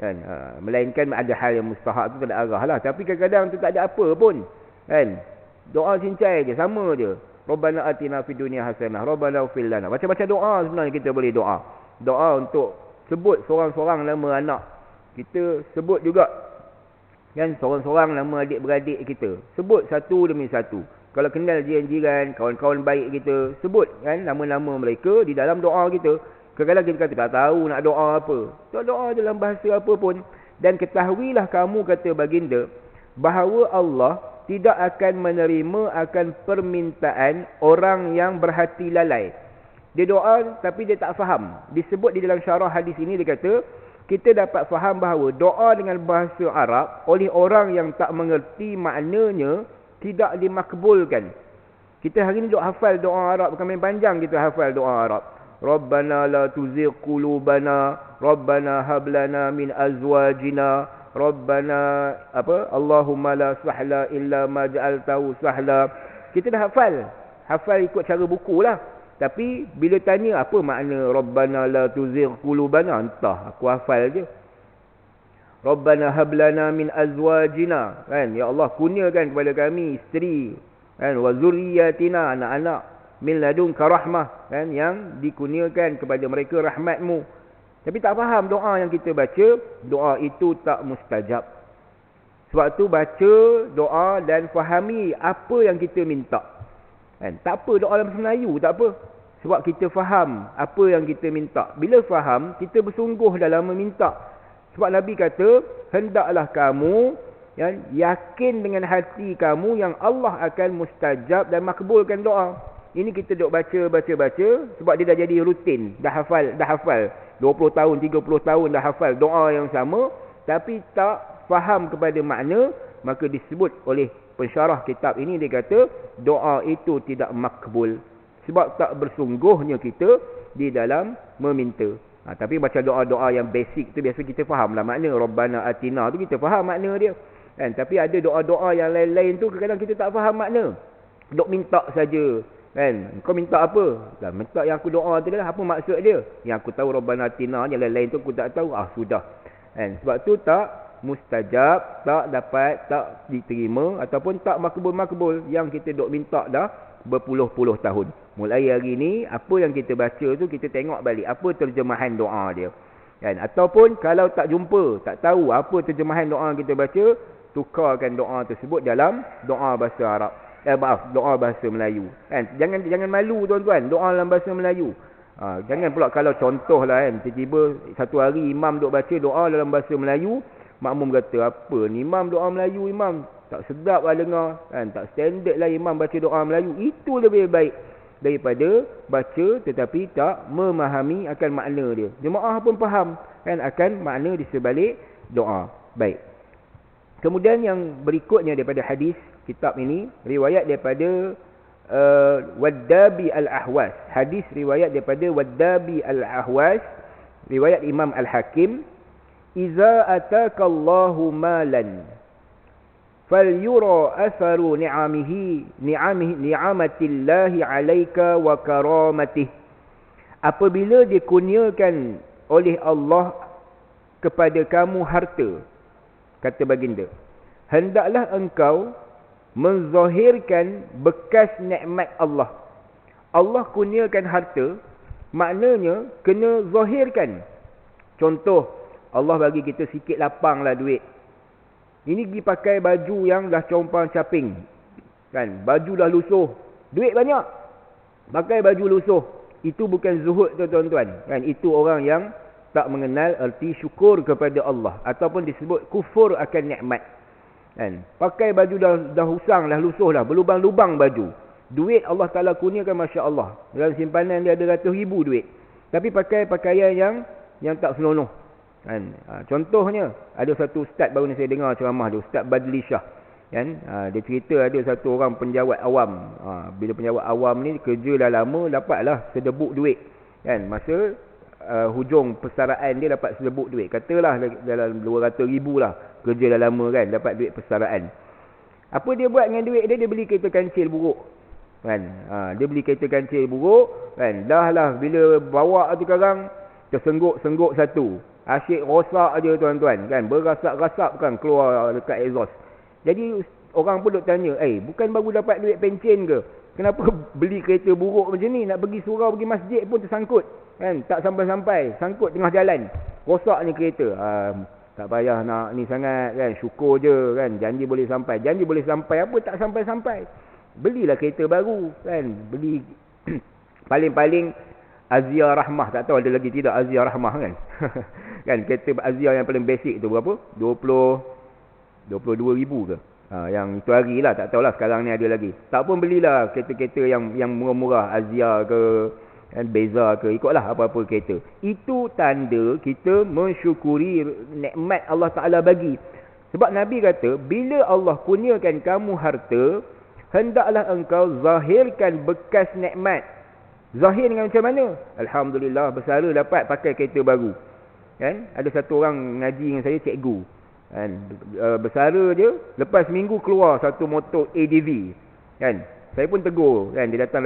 Kan? Melainkan ada hal yang mustahak tu tak ada arah lah. Tapi kadang-kadang tu tak ada apa pun. Kan? Doa cincai je, sama je. Rabbana atina fid dunya hasanah, Rabbana ighfir lana. Macam-macam doa sebenarnya kita boleh doa. Doa untuk sebut seorang-seorang nama anak. Kita sebut juga. Kan? Seorang-seorang nama adik-beradik kita. Sebut satu demi satu. Kalau kenal jiran-jiran, kawan-kawan baik kita, sebut kan nama-nama mereka di dalam doa kita. Kadang-kadang kita kata tak tahu nak doa apa. Tak doa dalam bahasa apa pun. Dan ketahuilah kamu, kata baginda, bahawa Allah tidak akan menerima akan permintaan orang yang berhati lalai. Dia doa tapi dia tak faham. Disebut di dalam syarah hadis ini, dia kata, kita dapat faham bahawa doa dengan bahasa Arab oleh orang yang tak mengerti maknanya tidak dimakbulkan. Kita hari ni duk hafal doa Arab, bukan main panjang kita hafal doa Arab. Rabbana la tuzigh qulubana, Rabbana hab lana min azwajina, Rabbana Allahumma la sahla illa ma ja'altahu sahla. Kita dah hafal ikut cara buku lah. Tapi bila tanya apa makna Rabbana la tuzigh qulubana, entah, aku hafal je. Rabbana hab lana min azwajina, kan, ya Allah kurniakan kepada kami isteri, kan, wa zurriyyatina, anak-anak, min ladunka rahmah, kan, yang dikurniakan kepada mereka rahmatmu. Tapi tak faham doa yang kita baca, doa itu tak mustajab. Sebab tu baca doa dan fahami apa yang kita minta. Kan? Tak apa doa dalam bahasa Melayu, tak apa. Sebab kita faham apa yang kita minta. Bila faham, kita bersungguh dalam meminta. Sebab Nabi kata, hendaklah kamu yakin dengan hati kamu yang Allah akan mustajab dan makbulkan doa. Ini kita duk baca sebab dia dah jadi rutin, dah hafal 20 tahun, 30 tahun dah hafal doa yang sama, tapi tak faham kepada makna, maka disebut oleh pensyarah kitab ini, dia kata doa itu tidak makbul sebab tak bersungguhnya kita di dalam meminta. Tapi baca doa-doa yang basic tu biasa kita faham lah makna. Rabbana atina tu kita faham makna dia kan? Tapi ada doa-doa yang lain-lain tu kadang-kadang kita tak faham makna, duk minta saja kan. Kau minta apa? Minta yang aku doa tu lah, apa maksud dia? Yang aku tahu Rabbana atina, yang lain-lain tu aku tak tahu. Sudah kan. Sebab tu tak mustajab, tak dapat, tak diterima ataupun tak makbul-makbul yang kita duk minta dah berpuluh-puluh tahun. Mulai hari ni apa yang kita baca tu kita tengok balik apa terjemahan doa dia kan. Ataupun kalau tak jumpa, tak tahu apa terjemahan doa yang kita baca, tukarkan doa tersebut dalam doa bahasa Arab. Doa bahasa Melayu kan. Jangan malu tuan-tuan, doa dalam bahasa Melayu. Jangan pula kalau contohlah kan, tiba-tiba satu hari imam duk baca doa dalam bahasa Melayu, makmum kata, apa ni imam doa Melayu, imam tak sedap lah dengar kan, tak standard lah imam baca doa Melayu. Itu lebih baik daripada baca tetapi tak memahami akan makna dia. Jemaah pun faham kan akan makna di sebalik doa. Baik. Kemudian yang berikutnya daripada hadis kitab ini, riwayat daripada Waddabi al-Ahwas. Hadis riwayat daripada Waddabi al-Ahwas, riwayat Imam Al-Hakim, "Iza ataka Allahu malan falyura atharu ni'amatillahi 'alaika wa karamatih." Apabila dikurniakan oleh Allah kepada kamu harta, kata baginda, hendaklah engkau menzahirkan bekas nikmat Allah. Allah kurniakan harta, maknanya kena zahirkan. Contoh, Allah bagi kita sikit lapang lah duit. Ini pergi pakai baju yang dah compang-caping kan, baju dah lusuh, duit banyak, pakai baju lusuh. Itu bukan zuhud tu tuan-tuan kan. Itu orang yang tak mengenal erti syukur kepada Allah, ataupun disebut kufur akan nikmat kan. Pakai baju dah husang, dah lusuh dah, berlubang-lubang baju. Duit Allah Ta'ala kurniakan, Masya Allah, dalam simpanan dia ada ratus ribu duit, tapi pakai pakaian yang tak senonoh kan. Contohnya, ada satu ustaz baru ni saya dengar ceramah dia, Ustaz Badli Shah kan. Dia cerita ada satu orang penjawat awam. Bila penjawat awam ni kerja dah lama, dapatlah sedebuk duit kan. Masa hujung persaraan dia dapat sedebuk duit, katalah dalam 200,000 lah, kerja dah lama kan, dapat duit persaraan. Apa dia buat dengan duit dia? Dia beli kereta kancil buruk kan. Dia beli kereta kancil buruk kan. Dah lah bila bawa tu sekarang tersengguk-sengguk satu, asyik rosak je tuan-tuan kan, berasap-rasap kan keluar dekat exhaust. Jadi orang pun duk tanya, bukan baru dapat duit pencen ke? Kenapa beli kereta buruk macam ni? Nak pergi surau, pergi masjid pun tersangkut kan, tak sampai-sampai, sangkut tengah jalan, rosaknya kereta. Tak payah nak ni sangat kan, syukur je kan, janji boleh sampai. Janji boleh sampai apa, tak sampai-sampai. Belilah kereta baru kan, beli paling-paling Azia Rahmah, tak tahu ada lagi tidak Azia Rahmah kan. Kan kereta Azia yang paling basic tu berapa? 22,000 ke? Yang itu hari lah, tak tahulah sekarang ni ada lagi. Tak pun belilah kereta-kereta yang murah-murah, Azia ke kan, Beza ke, ikutlah apa-apa kereta. Itu tanda kita mensyukuri nikmat Allah Ta'ala bagi. Sebab Nabi kata, bila Allah kurniakan kamu harta, hendaklah engkau zahirkan bekas nikmat. Zahir dengan macam mana? Alhamdulillah, bersara dapat pakai kereta baru kan. Ada satu orang ngaji dengan saya, cikgu kan, bersara dia, lepas minggu keluar satu motor ADV kan. Saya pun tegur kan, dia datang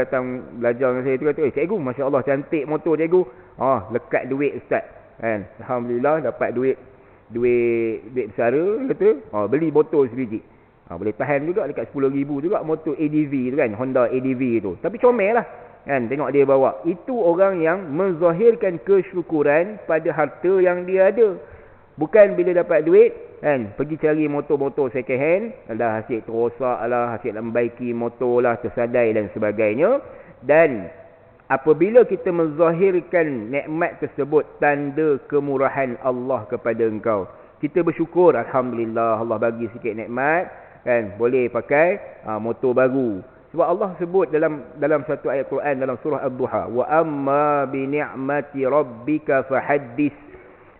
belajar dengan saya tu, kata, cikgu, Masya Allah cantik motor cikgu. Lekat duit ustaz kan. Alhamdulillah dapat duit bersara, kata, beli botol sebiji. Boleh tahan juga dekat 10,000 juga motor ADV tu kan, Honda ADV tu. Tapi comel lah Kan, tengok dia bawa. Itu orang yang menzahirkan kesyukuran pada harta yang dia ada. Bukan bila dapat duit, kan, pergi cari motor-motor second hand, dah hasil terosak lah, hasil lambaiki motor lah, tersadai dan sebagainya. Dan apabila kita menzahirkan nikmat tersebut, tanda kemurahan Allah kepada engkau. Kita bersyukur, alhamdulillah Allah bagi sikit nikmat, kan, boleh pakai motor baru. Sebab Allah sebut dalam satu ayat Quran dalam surah Ad-Duha, wa amma bi ni'mati rabbika fahaddits.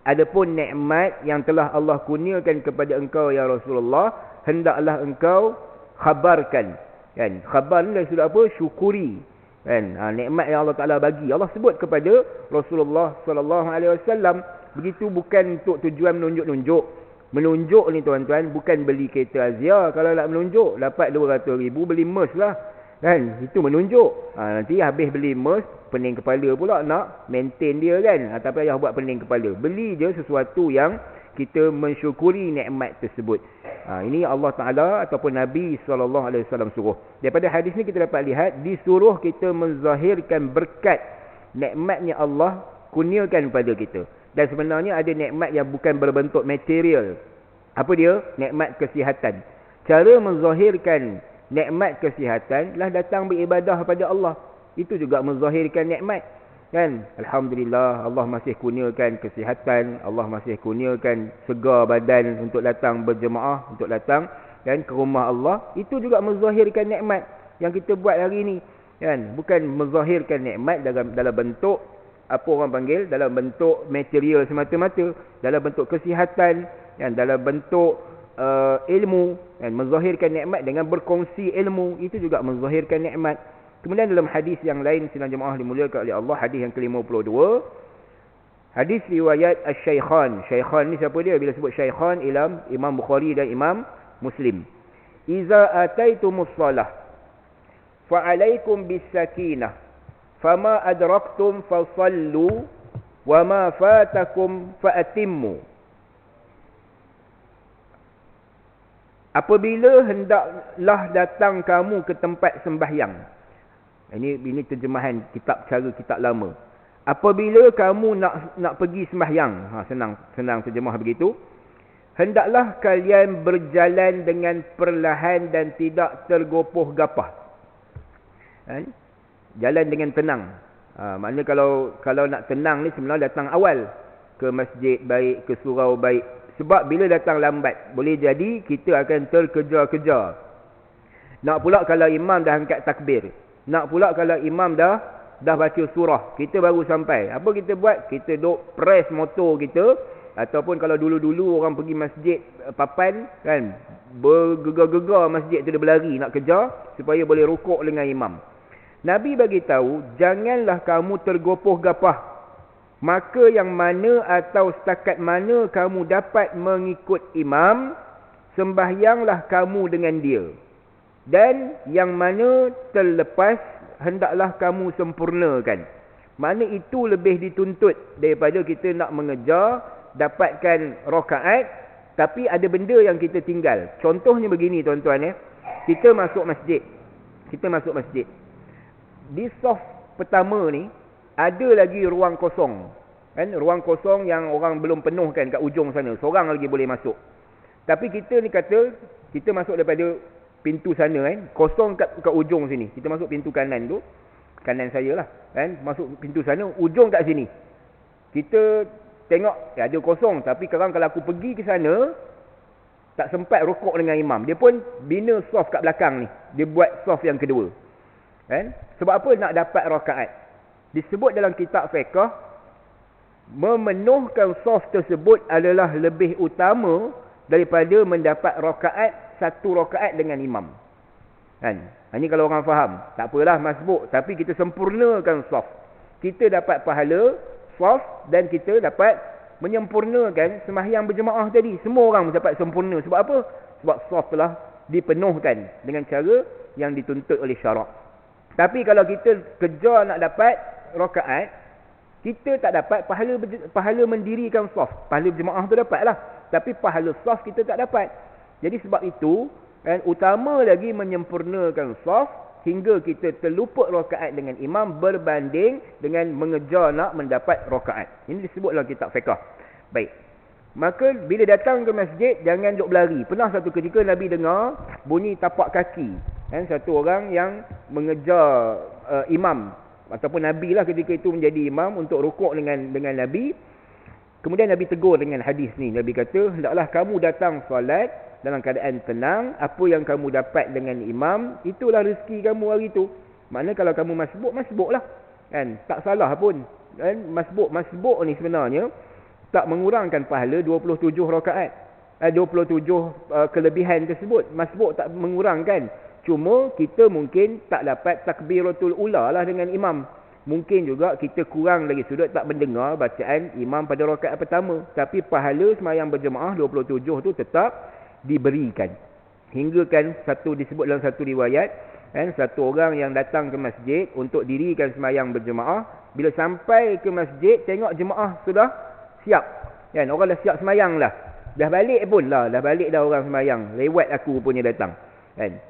Adapun nikmat yang telah Allah kurniakan kepada engkau ya Rasulullah, hendaklah engkau khabarkan. Kan? Khabar ni sudah apa? Syukuri. Kan? Nikmat yang Allah Taala bagi. Allah sebut kepada Rasulullah sallallahu alaihi wasallam. Begitu bukan untuk tujuan menunjuk-nunjuk. Menunjuk ni tuan-tuan bukan beli kereta Azia. Kalau nak menunjuk dapat 200,000 beli Merc lah. Kan? Itu menunjuk. Nanti habis beli Merc, pening kepala pula nak maintain dia kan. Tak payah buat pening kepala. Beli je sesuatu yang kita mensyukuri nikmat tersebut. Ini Allah Ta'ala ataupun Nabi SAW suruh. Daripada hadis ni kita dapat lihat, disuruh kita menzahirkan berkat nikmatnya Allah kurniakan pada kita. Dan sebenarnya ada nikmat yang bukan berbentuk material. Apa dia? Nikmat kesihatan. Cara menzahirkan nikmat kesihatan lah datang beribadah pada Allah. Itu juga menzahirkan nikmat. Kan? Alhamdulillah Allah masih kurniakan kesihatan. Allah masih kurniakan segar badan untuk datang berjemaah, untuk datang kan, ke rumah Allah. Itu juga menzahirkan nikmat yang kita buat hari ni. Kan? Bukan menzahirkan nikmat dalam bentuk apa orang panggil, dalam bentuk material semata-mata, dalam bentuk kesihatan, dan dalam bentuk ilmu, dan menzahirkan nikmat dengan berkongsi ilmu, itu juga menzahirkan nikmat. Kemudian dalam hadis yang lain sidang jemaah dimuliakan oleh Allah, hadis yang ke-52, hadis riwayat Asy-Syaikhan. Syaikhan ni siapa dia? Bila sebut Syaikhan, Imam Bukhari dan Imam Muslim. Iza ataitumus shalah fa alaikum bis sakinah fama adraktum fasallu wa ma fatakum faatimmu. Apabila hendaklah datang kamu ke tempat sembahyang. Ini terjemahan cara kitab lama. Apabila kamu nak pergi sembahyang, senang terjemah begitu. Hendaklah kalian berjalan dengan perlahan dan tidak tergopoh gapah. Jalan dengan tenang. Maknanya kalau nak tenang ni sebenarnya datang awal. Ke masjid baik, ke surau baik. Sebab bila datang lambat, boleh jadi kita akan terkejar-kejar. Nak pula kalau imam dah angkat takbir. Nak pula kalau imam dah baca surah. Kita baru sampai. Apa kita buat? Kita duk press motor kita. Ataupun kalau dulu-dulu orang pergi masjid papan, kan, bergegar-gegar masjid tu dia berlari nak kejar supaya boleh rukuk dengan imam. Nabi bagi tahu, janganlah kamu tergopoh gapah. Maka yang mana atau setakat mana kamu dapat mengikut imam, sembahyanglah kamu dengan dia. Dan yang mana terlepas, hendaklah kamu sempurnakan. Mana itu lebih dituntut daripada kita nak mengejar, dapatkan rakaat, tapi ada benda yang kita tinggal. Contohnya begini tuan-tuan ya. Kita masuk masjid. Di saf pertama ni ada lagi ruang kosong. Kan? Ruang kosong yang orang belum penuhkan kat ujung sana. Seorang lagi boleh masuk. Tapi kita ni kata kita masuk daripada pintu sana kan. Kosong kat ujung sini. Kita masuk pintu kanan tu. Kanan saya lah. Kan? Masuk pintu sana. Ujung kat sini. Kita tengok ada kosong. Tapi sekarang kalau aku pergi ke sana, tak sempat rukuk dengan imam. Dia pun bina saf kat belakang ni. Dia buat saf yang kedua. Kan? Sebab apa nak dapat rakaat? Disebut dalam kitab fiqh, memenuhkan saf tersebut adalah lebih utama daripada mendapat rakaat, satu rakaat dengan imam. Kan? Ini kalau orang faham. Tak apalah masbuk, tapi kita sempurnakan saf. Kita dapat pahala saf dan kita dapat menyempurnakan sembahyang berjemaah tadi. Semua orang dapat sempurna. Sebab apa? Sebab saf telah dipenuhkan dengan cara yang dituntut oleh syarak. Tapi kalau kita kejar nak dapat rakaat, kita tak dapat pahala mendirikan saf. Pahala berjemaah tu dapatlah, tapi pahala saf kita tak dapat. Jadi sebab itu, kan, utama lagi menyempurnakan saf hingga kita terluput rakaat dengan imam berbanding dengan mengejar nak mendapat rakaat. Ini disebut dalam kitab fiqh. Baik. Maka bila datang ke masjid, jangan duk berlari. Pernah satu ketika Nabi dengar bunyi tapak kaki. Satu orang yang mengejar imam. Ataupun Nabi lah ketika itu menjadi imam untuk rukuk dengan Nabi. Kemudian Nabi tegur dengan hadis ni. Nabi kata, hendaklah kamu datang solat dalam keadaan tenang. Apa yang kamu dapat dengan imam, itulah rezeki kamu hari itu. Maknanya kalau kamu masbuk lah. Tak salah pun. Masbuk ni sebenarnya tak mengurangkan pahala 27 rakaat. 27 kelebihan tersebut. Masbuk tak mengurangkan. Cuma kita mungkin tak dapat takbiratul ula lah dengan imam. Mungkin juga kita kurang dari sudut tak mendengar bacaan imam pada rakaat pertama. Tapi pahala sembahyang berjemaah 27 tu tetap diberikan. Hingga kan disebut dalam satu riwayat, satu orang yang datang ke masjid untuk dirikan sembahyang berjemaah, bila sampai ke masjid tengok jemaah sudah siap. Orang dah siap sembahyang lah. Dah balik dah orang sembahyang. Lewat aku punya datang.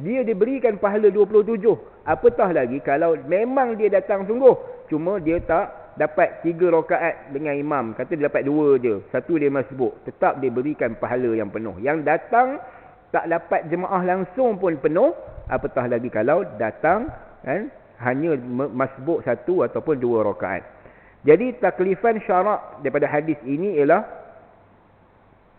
Dia diberikan pahala 27. Apatah lagi kalau memang dia datang sungguh. Cuma dia tak dapat 3 rakaat dengan imam. Kata dia dapat 2 je. Satu dia masbuk. Tetap dia berikan pahala yang penuh. Yang datang tak dapat jemaah langsung pun penuh. Apatah lagi kalau datang hanya masbuk 1 ataupun 2 rakaat. Jadi taklifan syarak daripada hadis ini ialah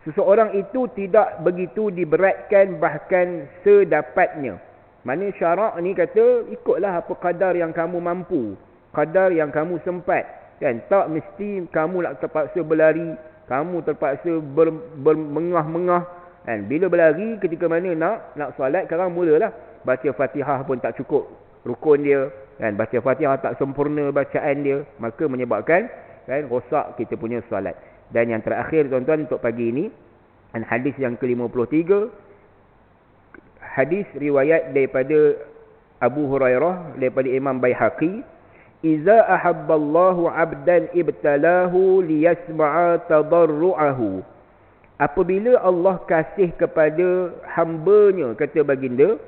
seseorang itu tidak begitu diberatkan bahkan sedapatnya. Maknanya syarak ni kata ikutlah apa kadar yang kamu mampu, kadar yang kamu sempat. Tak mesti kamu nak terpaksa berlari, kamu terpaksa bermengah-mengah. Bila berlari ketika mana nak solat, sekarang mulalah baca Fatihah pun tak cukup rukun dia. Baca Fatihah tak sempurna bacaan dia, maka menyebabkan rosak kita punya solat. Dan yang terakhir tuan-tuan untuk pagi ini, hadis yang ke-53, hadis riwayat daripada Abu Hurairah daripada Imam Baihaqi, iza ahabballahu 'abdan ibtalahu liyasma'a tadarru'ahu. Apabila Allah kasih kepada hamba-Nya, kata baginda,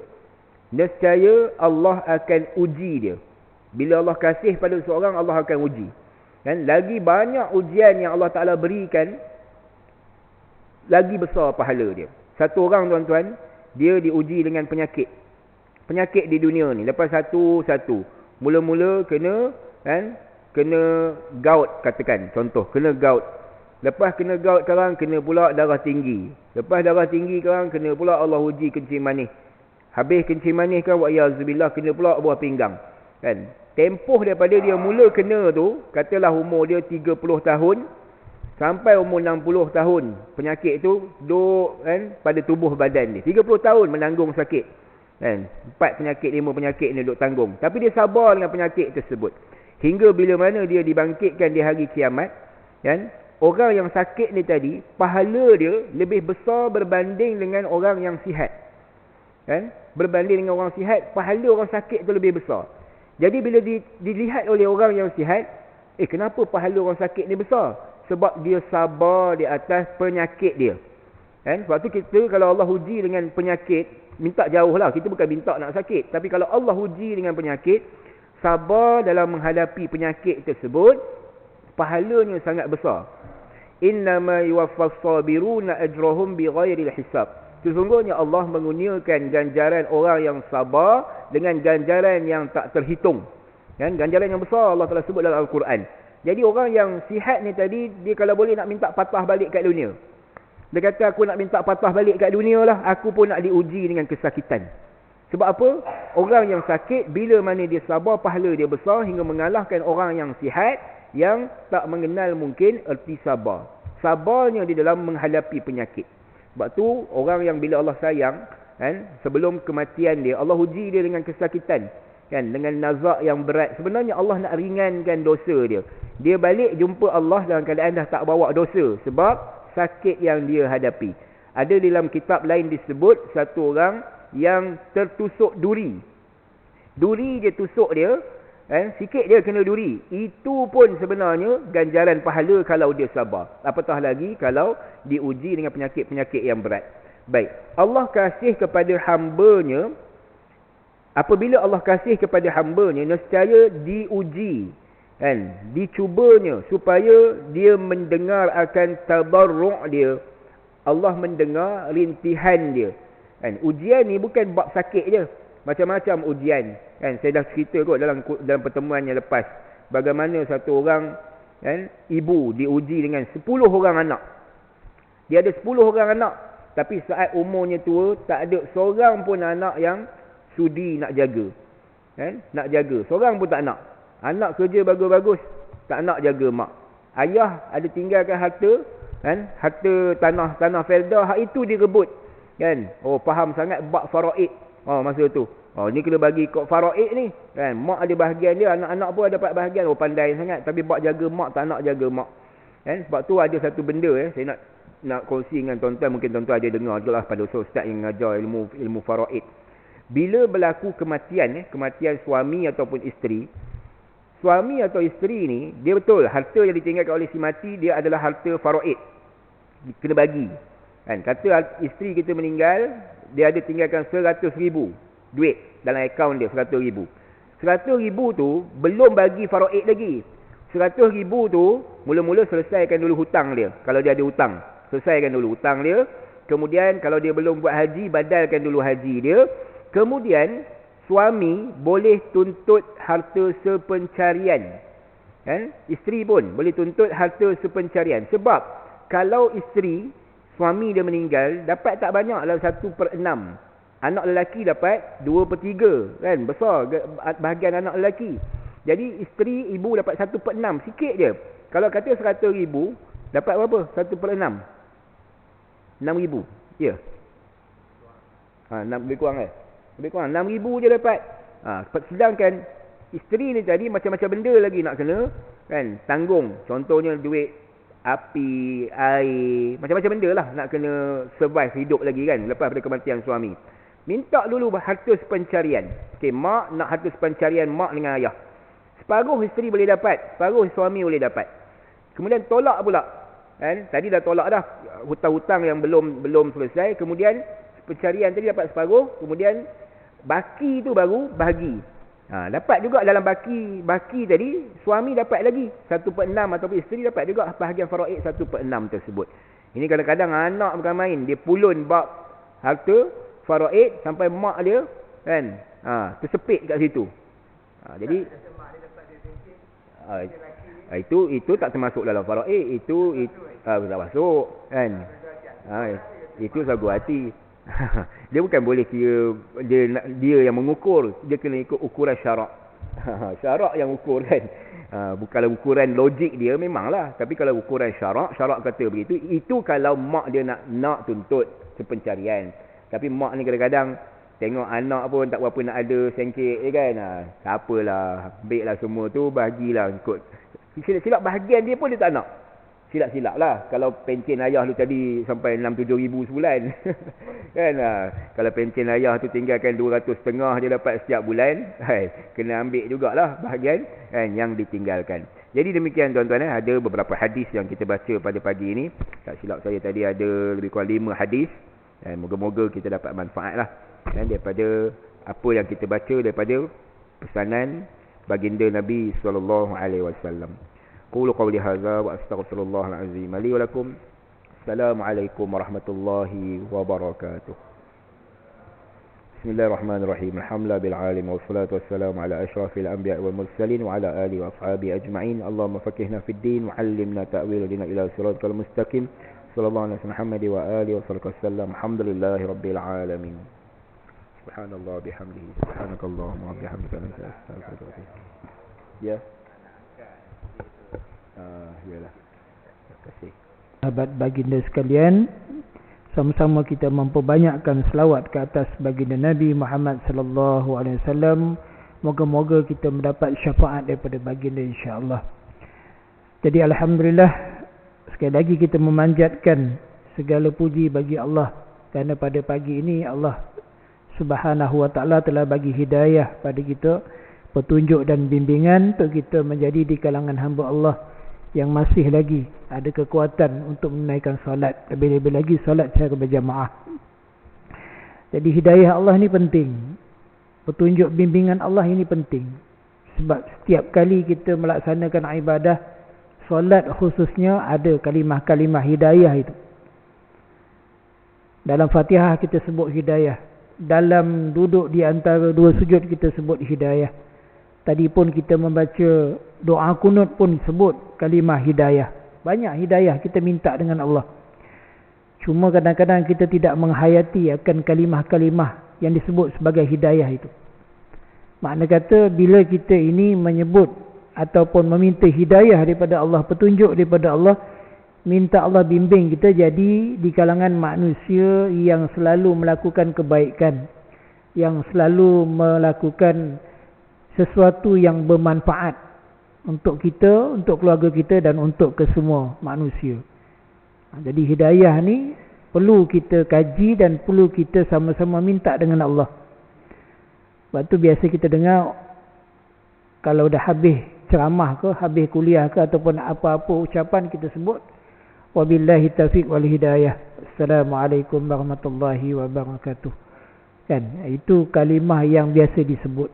nescaya Allah akan uji dia. Bila Allah kasih pada seorang, Allah akan uji. Lagi banyak ujian yang Allah Ta'ala berikan, lagi besar pahala dia. Satu orang tuan-tuan, dia diuji dengan penyakit. Penyakit di dunia ni. Lepas satu-satu. Mula-mula kena gout katakan. Contoh, kena gout. Lepas kena gout sekarang, kena pula darah tinggi. Lepas darah tinggi sekarang, kena pula Allah uji kencing manis. Habis kencing manis kan, wa'iyahzubillah, kena pula buah pinggang. Tempoh daripada dia mula kena tu, katalah umur dia 30 tahun, sampai umur 60 tahun, penyakit tu duduk pada tubuh badan dia. 30 tahun menanggung sakit. 4 penyakit, 5 penyakit ni duduk tanggung. Tapi dia sabar dengan penyakit tersebut. Hingga bila mana dia dibangkitkan di hari kiamat, orang yang sakit ni tadi, pahala dia lebih besar berbanding dengan orang yang sihat. Berbanding dengan orang sihat, pahala orang sakit tu lebih besar. Jadi bila dilihat oleh orang yang sihat, kenapa pahala orang sakit ni besar? Sebab dia sabar di atas penyakit dia. Sebab tu kita kalau Allah uji dengan penyakit, minta jauh lah. Kita bukan minta nak sakit. Tapi kalau Allah uji dengan penyakit, sabar dalam menghadapi penyakit tersebut, pahalanya sangat besar. Innama yuwaffas sabiruna ajrahum bighairi hisab. Sesungguhnya Allah mengurniakan ganjaran orang yang sabar dengan ganjaran yang tak terhitung. Ganjaran yang besar Allah telah sebut dalam Al-Quran. Jadi orang yang sihat ni tadi, dia kalau boleh nak minta patah balik kat dunia. Dia kata, aku nak minta patah balik kat dunia lah. Aku pun nak diuji dengan kesakitan. Sebab apa? Orang yang sakit, bila mana dia sabar, pahala dia besar hingga mengalahkan orang yang sihat yang tak mengenal mungkin erti sabar. Sabarnya di dalam menghadapi penyakit. Sebab tu orang yang bila Allah sayang, sebelum kematian dia, Allah uji dia dengan kesakitan, dengan nazak yang berat. Sebenarnya Allah nak ringankan dosa dia. Dia balik jumpa Allah dalam keadaan dah tak bawa dosa sebab sakit yang dia hadapi. Ada dalam kitab lain disebut satu orang yang tertusuk duri. Duri dia tusuk dia, sikit dia kena duri. Itu pun sebenarnya ganjaran pahala kalau dia sabar. Apatah lagi kalau diuji dengan penyakit-penyakit yang berat. Baik, Allah kasih kepada hamba-Nya apabila Allah kasih kepada hamba-Nya, nescaya diuji, kan, dicubanya supaya dia mendengar akan tadarru' dia. Allah mendengar rintihan dia, kan. Ujian ni bukan bab sakit je, macam-macam ujian, kan. Saya dah cerita kot dalam pertemuan yang lepas, bagaimana satu orang, kan, ibu diuji dengan 10 orang anak. Dia ada 10 orang anak, tapi saat umurnya tua, tak ada seorang pun anak yang sudi nak jaga, kan, nak jaga. Seorang pun tak nak. Anak kerja bagus-bagus, tak nak jaga mak. Ayah ada tinggalkan harta, kan, harta tanah felda, hak itu direbut, kan. Oh, faham sangat bab faraid. Oh, masa tu, oh, ni kena bagi kod faraid ni, kan. Mak ada bahagian dia, anak-anak pun ada dapat bahagian. Oh, pandai sangat, tapi bab jaga mak, tak nak jaga mak, kan. Sebab tu ada satu benda, saya nak kongsi dengan tuan-tuan. Mungkin tuan-tuan ada dengar juga lah pada ustaz yang mengajar ilmu faraid. Bila berlaku kematian, kematian suami ataupun isteri, suami atau isteri ni, dia betul harta yang ditinggalkan oleh si mati, dia adalah harta faraid, kena bagi, kan. Kata isteri kita meninggal, dia ada tinggalkan 100,000 duit dalam akaun dia, 100,000. 100,000 tu belum bagi faraid lagi. 100,000 tu mula-mula selesaikan dulu hutang dia. Kalau dia ada hutang, selesaikan dulu hutang dia. Kemudian kalau dia belum buat haji, badalkan dulu haji dia. Kemudian suami boleh tuntut harta sepencarian, kan. Isteri pun boleh tuntut harta sepencarian. Sebab kalau isteri, suami dia meninggal, dapat tak banyak, dalam 1/6. Anak lelaki dapat 2/3, kan. Besar bahagian anak lelaki. Jadi isteri, ibu dapat 1/6, sikit je. Kalau kata 100,000, dapat berapa? 1/6, 6,000. Ya. Lebih kurang, lebih kurang 6,000 je dapat. Sedangkan isteri ni tadi macam-macam benda lagi nak kena, kan, tanggung. Contohnya duit api, air, macam-macam benda lah nak kena survive hidup lagi, kan, lepas pada kematian suami. Minta dulu harta sepencarian. Okey, mak nak harta sepencarian mak dengan ayah. Separuh isteri boleh dapat, separuh suami boleh dapat. Kemudian tolak pula, kan. Tadi dah tolak dah hutang-hutang yang belum selesai. Kemudian pencarian tadi dapat separuh, kemudian baki tu baru bahagi. Dapat juga dalam baki tadi, suami dapat lagi 1/6, ataupun isteri dapat juga bahagian faraid 1/6 tersebut. Ini kadang-kadang anak bukan main, dia pulun bab harta faraid sampai mak dia, kan, tersepit kat situ. Jadi itu tak termasuk dalam faraid, itu tak masuk, kan. Itu sagu hati. Dia bukan boleh kira dia yang mengukur, dia kena ikut ukuran syarak. Syarak yang ukur, kan. Bukanlah ukuran logik dia memanglah, tapi kalau ukuran syarak kata begitu, itu kalau mak dia nak tuntut sepencarian. Tapi mak ni kadang-kadang tengok anak pun tak berapa nak ada sengkit, kan. Tak apalah, ambillah semua tu, bagilah ikut. Silap-silap bahagian dia pun dia tak nak. Silap-silap lah. Kalau pencen ayah tu tadi sampai 6-7 ribu sebulan. Kan. Kalau pencen ayah tu tinggalkan 200,500 dia dapat setiap bulan. Kena ambil jugalah bahagian, kan, yang ditinggalkan. Jadi demikian tuan-tuan. Ada beberapa hadis yang kita baca pada pagi ini. Tak silap saya tadi ada lebih kurang 5 hadis. Moga-moga kita dapat manfaat lah, kan, daripada apa yang kita baca daripada pesanan baginda Nabi SAW. Qulu qawli hadza wa astaghfirullahal azim li wa lakum. Assalamualaikum warahmatullahi wabarakatuh. Bismillahirrahmanirrahim. Alhamdulillah bil alamin wassalatu wassalamu ala asyrafil anbiya'i wal mursalin wa ala alihi wa ashabihi ajma'in. Allahumma faqihna fid din wa 'allimna ta'wil dina ila siratal mustaqim. Sallallahu alaihi Muhammad wa alihi wa sallam. Alhamdulillahi rabbil alamin. Subhanallah bihamdihi. Subhanakallahumma wa bihamdika astaghfiruka. Ya. Yalah. Terima kasih. Sahabat baginda sekalian, sama-sama kita memperbanyakkan selawat ke atas baginda Nabi Muhammad sallallahu alaihi wasallam. Moga-moga kita mendapat syafaat daripada baginda insya-Allah. Jadi alhamdulillah, sekali lagi kita memanjatkan segala puji bagi Allah, kerana pada pagi ini Allah Subhanahu wa taala telah bagi hidayah pada kita, petunjuk dan bimbingan untuk kita menjadi di kalangan hamba Allah yang masih lagi ada kekuatan untuk menunaikan solat, lebih-lebih lagi solat secara berjamaah. Jadi hidayah Allah ni penting. Petunjuk bimbingan Allah ini penting. Sebab setiap kali kita melaksanakan ibadah, solat khususnya, ada kalimah-kalimah hidayah itu. Dalam Fatihah kita sebut hidayah. Dalam duduk di antara dua sujud kita sebut hidayah. Tadi pun kita membaca doa kunut pun sebut kalimah hidayah. Banyak hidayah kita minta dengan Allah. Cuma kadang-kadang kita tidak menghayati akan kalimah-kalimah yang disebut sebagai hidayah itu. Makna kata bila kita ini menyebut ataupun meminta hidayah daripada Allah, petunjuk daripada Allah, minta Allah bimbing kita jadi di kalangan manusia yang selalu melakukan kebaikan, yang selalu melakukan sesuatu yang bermanfaat untuk kita, untuk keluarga kita dan untuk kesemua manusia. Jadi hidayah ni perlu kita kaji dan perlu kita sama-sama minta dengan Allah. Sebab tu biasa kita dengar kalau dah habis ceramah ke, habis kuliah ke ataupun apa-apa ucapan kita sebut wabillahi taufiq wal hidayah. Assalamualaikum warahmatullahi wabarakatuh. Kan? Itu kalimah yang biasa disebut.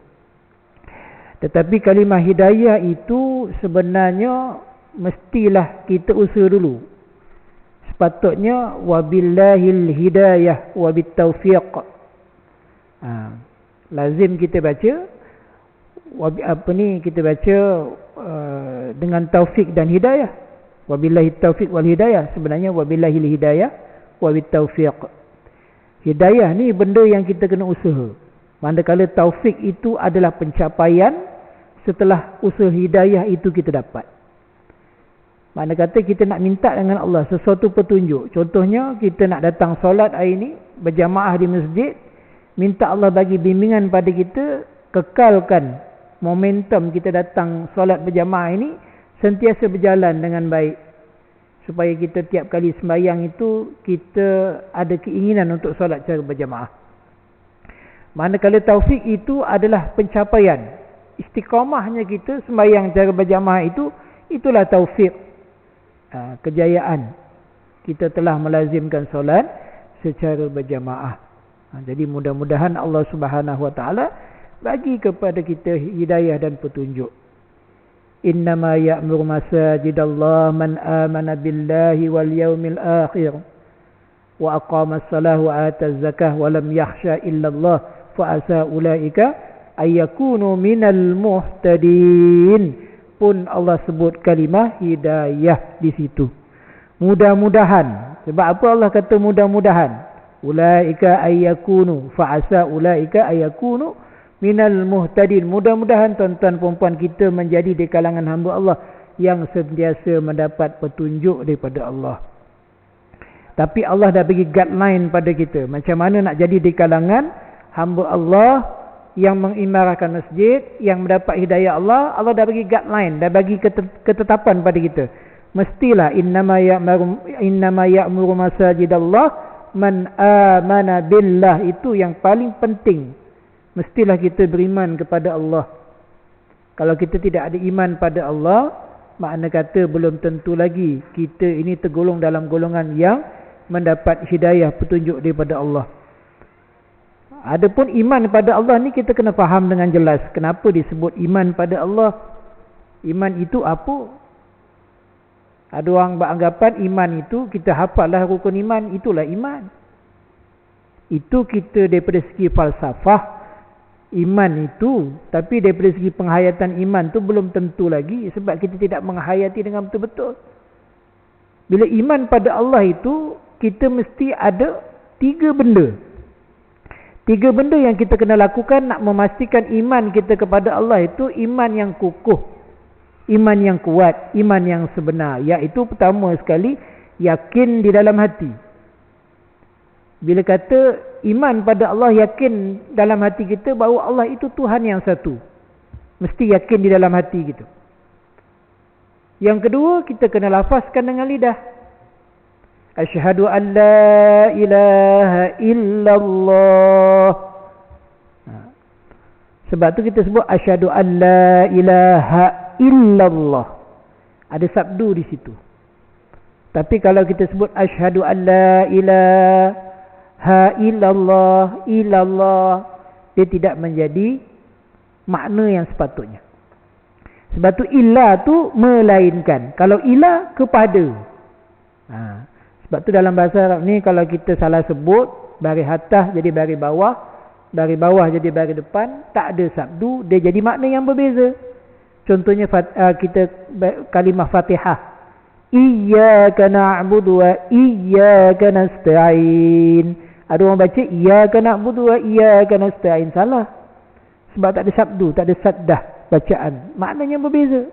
Tetapi kalimah hidayah itu sebenarnya mestilah kita usaha dulu. Sepatutnya wabillahil hidayah wabit taufiq. Lazim kita baca kita baca dengan taufik dan hidayah. Wabillahi taufiq wal hidayah. Sebenarnya wabillahil hidayah wabit taufiq. Hidayah ni benda yang kita kena usaha. Manakala taufik itu adalah pencapaian setelah usaha hidayah itu kita dapat. Makna kata kita nak minta dengan Allah sesuatu petunjuk. Contohnya kita nak datang solat hari ni berjamaah di masjid, minta Allah bagi bimbingan pada kita, kekalkan momentum kita datang solat berjamaah ini sentiasa berjalan dengan baik. Supaya kita tiap kali sembahyang itu kita ada keinginan untuk solat secara berjamaah. Manakala taufik itu adalah pencapaian. Istiqamahnya kita sembahyang secara berjamaah itu, itulah taufik. Kejayaan kita telah melazimkan solat secara berjamaah. Jadi mudah-mudahan Allah Subhanahu Wa Taala bagi kepada kita hidayah dan petunjuk. Innama ya'muru masajidallah man amana billahi wal yawmil akhir wa aqama as-salah wa ata az-zakah wa lam yakhsha illa Allah fa asa ulaika ayyakunu minal muhtadin. Pun Allah sebut kalimah hidayah di situ. Mudah-mudahan. Sebab apa Allah kata mudah-mudahan? Ulaika ayyakunu fa'asa ulaika ayyakunu minal muhtadin. Mudah-mudahan tuan-tuan perempuan kita menjadi di kalangan hamba Allah yang sentiasa mendapat petunjuk daripada Allah. Tapi Allah dah bagi guideline pada kita. Macam mana nak jadi di kalangan hamba Allah yang mengimarahkan masjid, yang mendapat hidayah Allah. Allah dah bagi guideline, dah bagi ketetapan pada kita. Mestilah innama ya'muru masajidallah man amana billah. Itu yang paling penting. Mestilah kita beriman kepada Allah. Kalau kita tidak ada iman pada Allah, makna kata belum tentu lagi kita ini tergolong dalam golongan yang mendapat hidayah petunjuk daripada Allah. Adapun iman pada Allah ni kita kena faham dengan jelas. Kenapa disebut iman pada Allah? Iman itu apa? Ada orang beranggapan iman itu kita hafallah rukun iman, itulah iman. Itu kita daripada segi falsafah iman itu, tapi daripada segi penghayatan iman tu belum tentu lagi, sebab kita tidak menghayati dengan betul-betul. Bila iman pada Allah itu, kita mesti ada tiga benda. Tiga benda yang kita kena lakukan nak memastikan iman kita kepada Allah itu iman yang kukuh, iman yang kuat, iman yang sebenar. Iaitu pertama sekali, yakin di dalam hati. Bila kata iman pada Allah, yakin dalam hati kita bahawa Allah itu Tuhan yang satu. Mesti yakin di dalam hati kita. Yang kedua, kita kena lafazkan dengan lidah. Asyhadu an la ilaha illallah. Sebab tu kita sebut asyhadu an la ilaha illallah. Ada sabdu di situ. Tapi kalau kita sebut asyhadu an la ilaha illallah, dia tidak menjadi makna yang sepatutnya. Sebab tu illa tu melainkan. Kalau illa kepada. Sebab tu dalam bahasa Arab ni kalau kita salah sebut, baris atas jadi baris bawah jadi baris depan, tak ada sabdu, dia jadi makna yang berbeza. Contohnya kita kalimah Fatihah. Iyyaka na'budu wa iyyaka nasta'in. Ada orang baca iyyaka na'budu wa iyyaka nasta'in, salah. Sebab tak ada sabdu, tak ada saddah bacaan. Maknanya berbeza.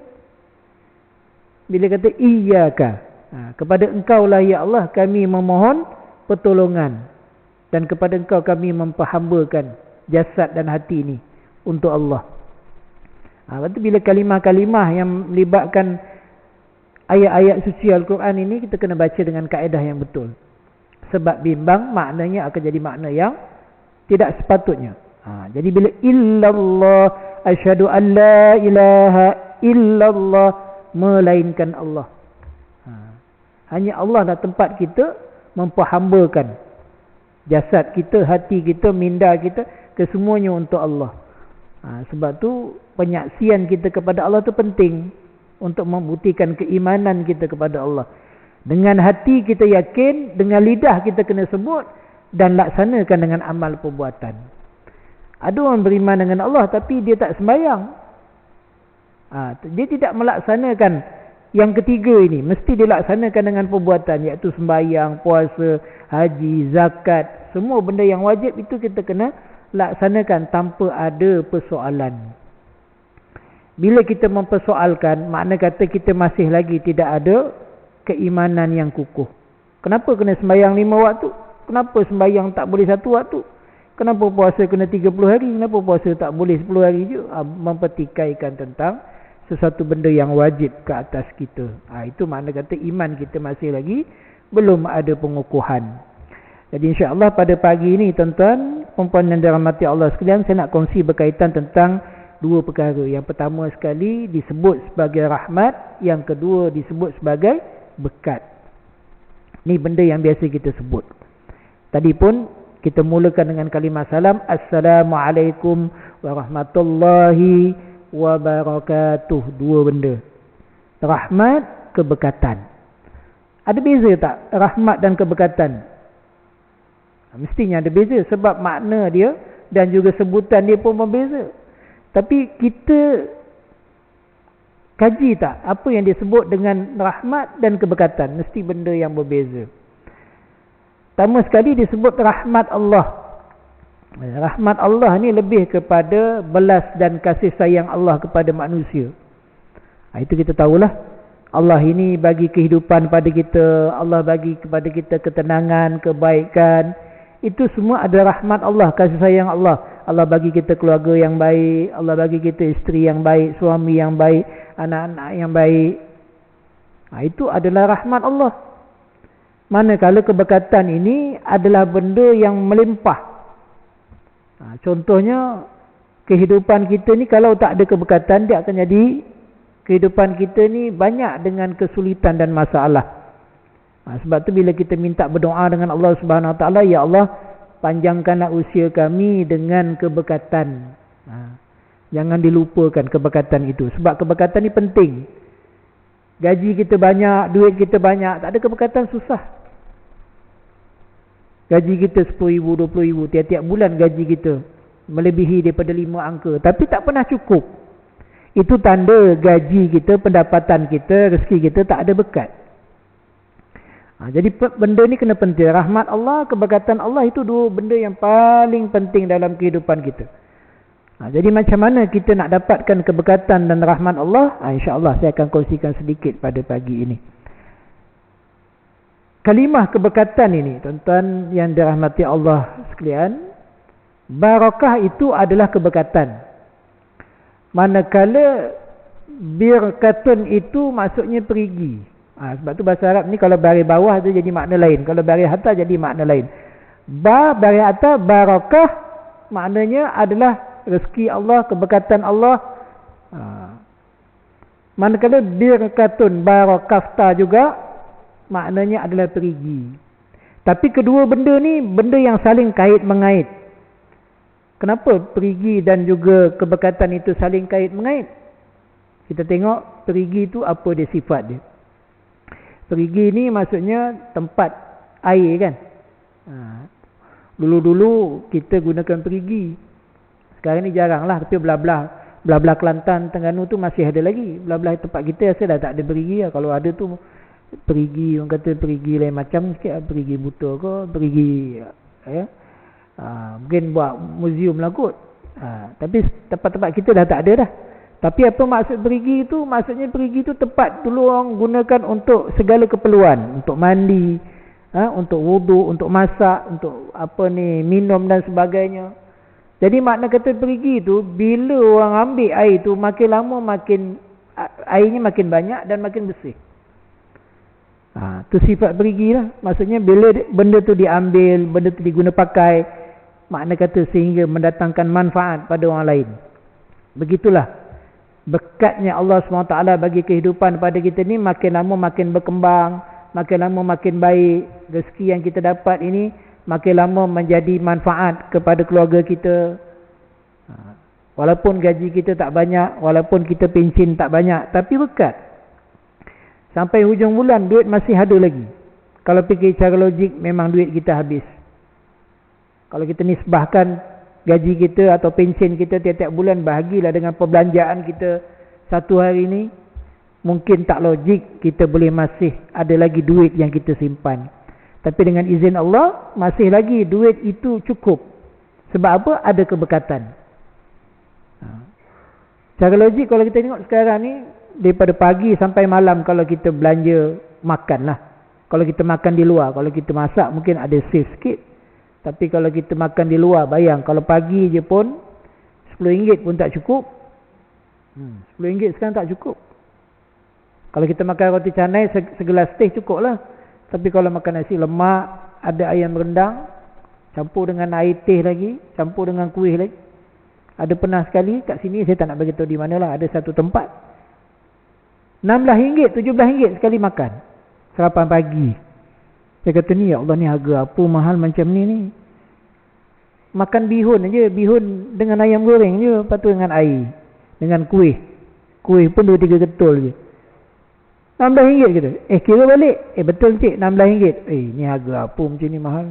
Bila kata iyyaka, kepada engkau lah ya Allah kami memohon pertolongan, dan kepada engkau kami memperhambakan jasad dan hati ini untuk Allah. Lepas tu bila kalimah-kalimah yang melibatkan ayat-ayat suci Al-Quran ini, kita kena baca dengan kaedah yang betul. Sebab bimbang, maknanya akan jadi makna yang tidak sepatutnya. Jadi bila illallah, asyhadu an la ilaha illallah, melainkan Allah. Hanya Allah lah tempat kita memperhambakan jasad kita, hati kita, minda kita, kesemuanya untuk Allah. Sebab tu penyaksian kita kepada Allah tu penting untuk membuktikan keimanan kita kepada Allah. Dengan hati kita yakin, dengan lidah kita kena sebut, dan laksanakan dengan amal perbuatan. Ada orang beriman dengan Allah tapi dia tak sembahyang. Dia tidak melaksanakan yang ketiga ini. Mesti dilaksanakan dengan perbuatan, iaitu sembahyang, puasa, haji, zakat. Semua benda yang wajib itu kita kena laksanakan tanpa ada persoalan. Bila kita mempersoalkan, makna kata kita masih lagi tidak ada keimanan yang kukuh. Kenapa kena sembahyang 5 waktu? Kenapa sembahyang tak boleh 1 waktu? Kenapa puasa kena 30 hari? Kenapa puasa tak boleh 10 hari je? Mempertikaikan tentang sesuatu benda yang wajib ke atas kita. Itu makna kata iman kita masih lagi belum ada pengukuhan. Jadi insya-Allah pada pagi ini tuan-tuan, puan-puan yang dirahmati Allah sekalian, saya nak kongsi berkaitan tentang 2 perkara. Yang pertama sekali disebut sebagai rahmat, yang kedua disebut sebagai berkat. Ni benda yang biasa kita sebut. Tadi pun kita mulakan dengan kalimah salam. Assalamualaikum warahmatullahi wabarakatuh. 2 benda. Rahmat, keberkatan. Ada beza tak rahmat dan keberkatan? Mestinya ada beza, sebab makna dia dan juga sebutan dia pun berbeza. Tapi kita kaji tak apa yang disebut dengan rahmat dan keberkatan? Mesti benda yang berbeza. Pertama sekali disebut rahmat Allah. Rahmat Allah ni lebih kepada belas dan kasih sayang Allah kepada manusia. Itu kita tahulah. Allah ini bagi kehidupan pada kita. Allah bagi kepada kita ketenangan, kebaikan. Itu semua ada rahmat Allah, kasih sayang Allah. Allah bagi kita keluarga yang baik. Allah bagi kita isteri yang baik, suami yang baik, anak-anak yang baik. Itu adalah rahmat Allah. Manakala keberkatan ini adalah benda yang melimpah. Contohnya, kehidupan kita ni kalau tak ada keberkatan, dia akan jadi kehidupan kita ni banyak dengan kesulitan dan masalah. Sebab tu bila kita minta berdoa dengan Allah Subhanahu Wa Taala, ya Allah, panjangkanlah usia kami dengan keberkatan. Jangan dilupakan keberkatan itu. Sebab keberkatan ni penting. Gaji kita banyak, duit kita banyak, tak ada keberkatan susah. Gaji kita 10,000, 20,000, tiap-tiap bulan gaji kita melebihi daripada 5 angka. Tapi tak pernah cukup. Itu tanda gaji kita, pendapatan kita, rezeki kita tak ada berkat. Jadi benda ni kena penting. Rahmat Allah, keberkatan Allah, itu 2 benda yang paling penting dalam kehidupan kita. Jadi macam mana kita nak dapatkan keberkatan dan rahmat Allah? InsyaAllah saya akan kongsikan sedikit pada pagi ini. Kalimah keberkatan ini, tuan-tuan yang dirahmati Allah sekalian, barakah itu adalah keberkatan. Manakala birkatun itu maksudnya perigi. Sebab tu bahasa Arab ni kalau baris bawah tu jadi makna lain. Kalau baris atas jadi makna lain. Baris atas, barakah, maknanya adalah rezeki Allah, keberkatan Allah. Manakala birkatun, barakafta juga, maknanya adalah perigi. Tapi kedua benda ni, benda yang saling kait-mengait. Kenapa perigi dan juga keberkatan itu saling kait-mengait? Kita tengok perigi itu apa dia sifat dia. Perigi ni maksudnya tempat air kan. Dulu-dulu kita gunakan perigi. Sekarang ni jarang lah. Tapi belah-belah Kelantan, Terengganu tu masih ada lagi. Belah-belah tempat kita rasa dah tak ada perigi lah. Kalau ada tu perigi, orang kata perigi lain macam sikit lah. Perigi buta ke, perigi mungkin buat muzium lah kot. Tapi tempat-tempat kita dah tak ada dah. Tapi apa maksud perigi itu? Maksudnya perigi itu tempat dulu orang gunakan untuk segala keperluan. Untuk mandi, untuk wuduk, untuk masak, untuk minum dan sebagainya. Jadi makna kata perigi itu, bila orang ambil air itu, makin lama airnya makin banyak dan makin bersih. Itu sifat perigi lah. Maksudnya bila benda tu diambil, benda tu diguna pakai, makna kata sehingga mendatangkan manfaat pada orang lain. Begitulah berkatnya Allah SWT bagi kehidupan pada kita ni, makin lama makin berkembang, makin lama makin baik. Rezeki yang kita dapat ini makin lama menjadi manfaat kepada keluarga kita. Walaupun gaji kita tak banyak, walaupun kita pencen tak banyak, tapi berkat. Sampai hujung bulan duit masih ada lagi. Kalau fikir cara logik, memang duit kita habis. Kalau kita nisbahkan gaji kita atau pencen kita tiap-tiap bulan, bahagilah dengan perbelanjaan kita satu hari ni, mungkin tak logik kita boleh masih ada lagi duit yang kita simpan. Tapi dengan izin Allah, masih lagi duit itu cukup. Sebab apa? Ada keberkatan. Cara logik kalau kita tengok sekarang ni, daripada pagi sampai malam kalau kita belanja makan lah. Kalau kita makan di luar, kalau kita masak mungkin ada save sikit. Tapi kalau kita makan di luar, bayang kalau pagi je pun RM10 pun tak cukup. RM10 sekarang tak cukup. Kalau kita makan roti canai, segelas teh cukup lah. Tapi kalau makan nasi lemak, ada ayam rendang, campur dengan air teh lagi, campur dengan kuih lagi. Ada pernah sekali kat sini, saya tak nak beritahu di mana lah, ada satu tempat RM16, RM17 sekali makan sarapan pagi. Saya kata ni, ya Allah, ni harga apa mahal macam ni. Makan bihun aja, bihun dengan ayam goreng je, lepas tu dengan air, dengan kuih. Kuih pun 2-3 ketul je. RM16 kata. Kira balik. Betul cik, RM16. Ni harga apa macam ni mahal.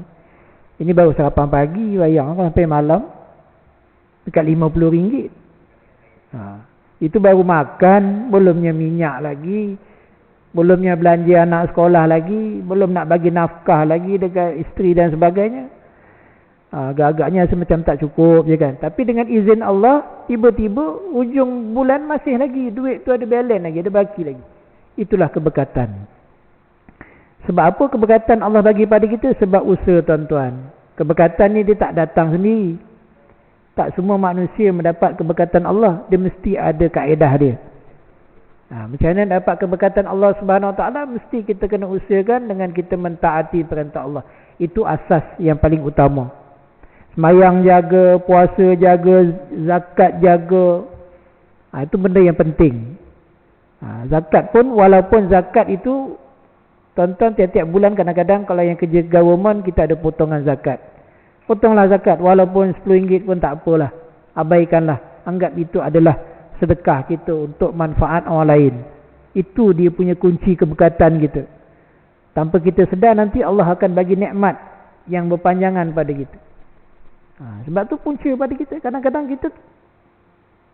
Ini baru sarapan pagi, bayang sampai malam dekat RM50. Itu baru makan, belumnya minyak lagi, belumnya belanja anak sekolah lagi, belum nak bagi nafkah lagi dekat isteri dan sebagainya. Agak-agaknya semacam tak cukup je kan. Tapi dengan izin Allah, tiba-tiba hujung bulan masih lagi duit tu ada balance lagi, ada baki lagi. Itulah keberkatan. Sebab apa keberkatan Allah bagi pada kita? Sebab usaha, tuan-tuan. Keberkatan ni dia tak datang sendiri. Tak semua manusia mendapat keberkatan Allah. Dia mesti ada kaedah dia. Macam mana dapat keberkatan Allah Subhanahu Wa Taala? Mesti kita kena usahakan dengan kita mentaati perintah Allah. Itu asas yang paling utama. Sembahyang jaga, puasa jaga, zakat jaga. Itu benda yang penting. Zakat pun, walaupun zakat itu, tuan-tuan tiap-tiap bulan kadang-kadang kalau yang kerja government, kita ada potongan zakat. Potonglah zakat, walaupun RM10 pun tak apalah. Abaikanlah. Anggap itu adalah sedekah kita untuk manfaat orang lain. Itu dia punya kunci keberkatan kita. Tanpa kita sedar, nanti Allah akan bagi nikmat yang berpanjangan pada kita. Sebab tu punca pada kita. Kadang-kadang kita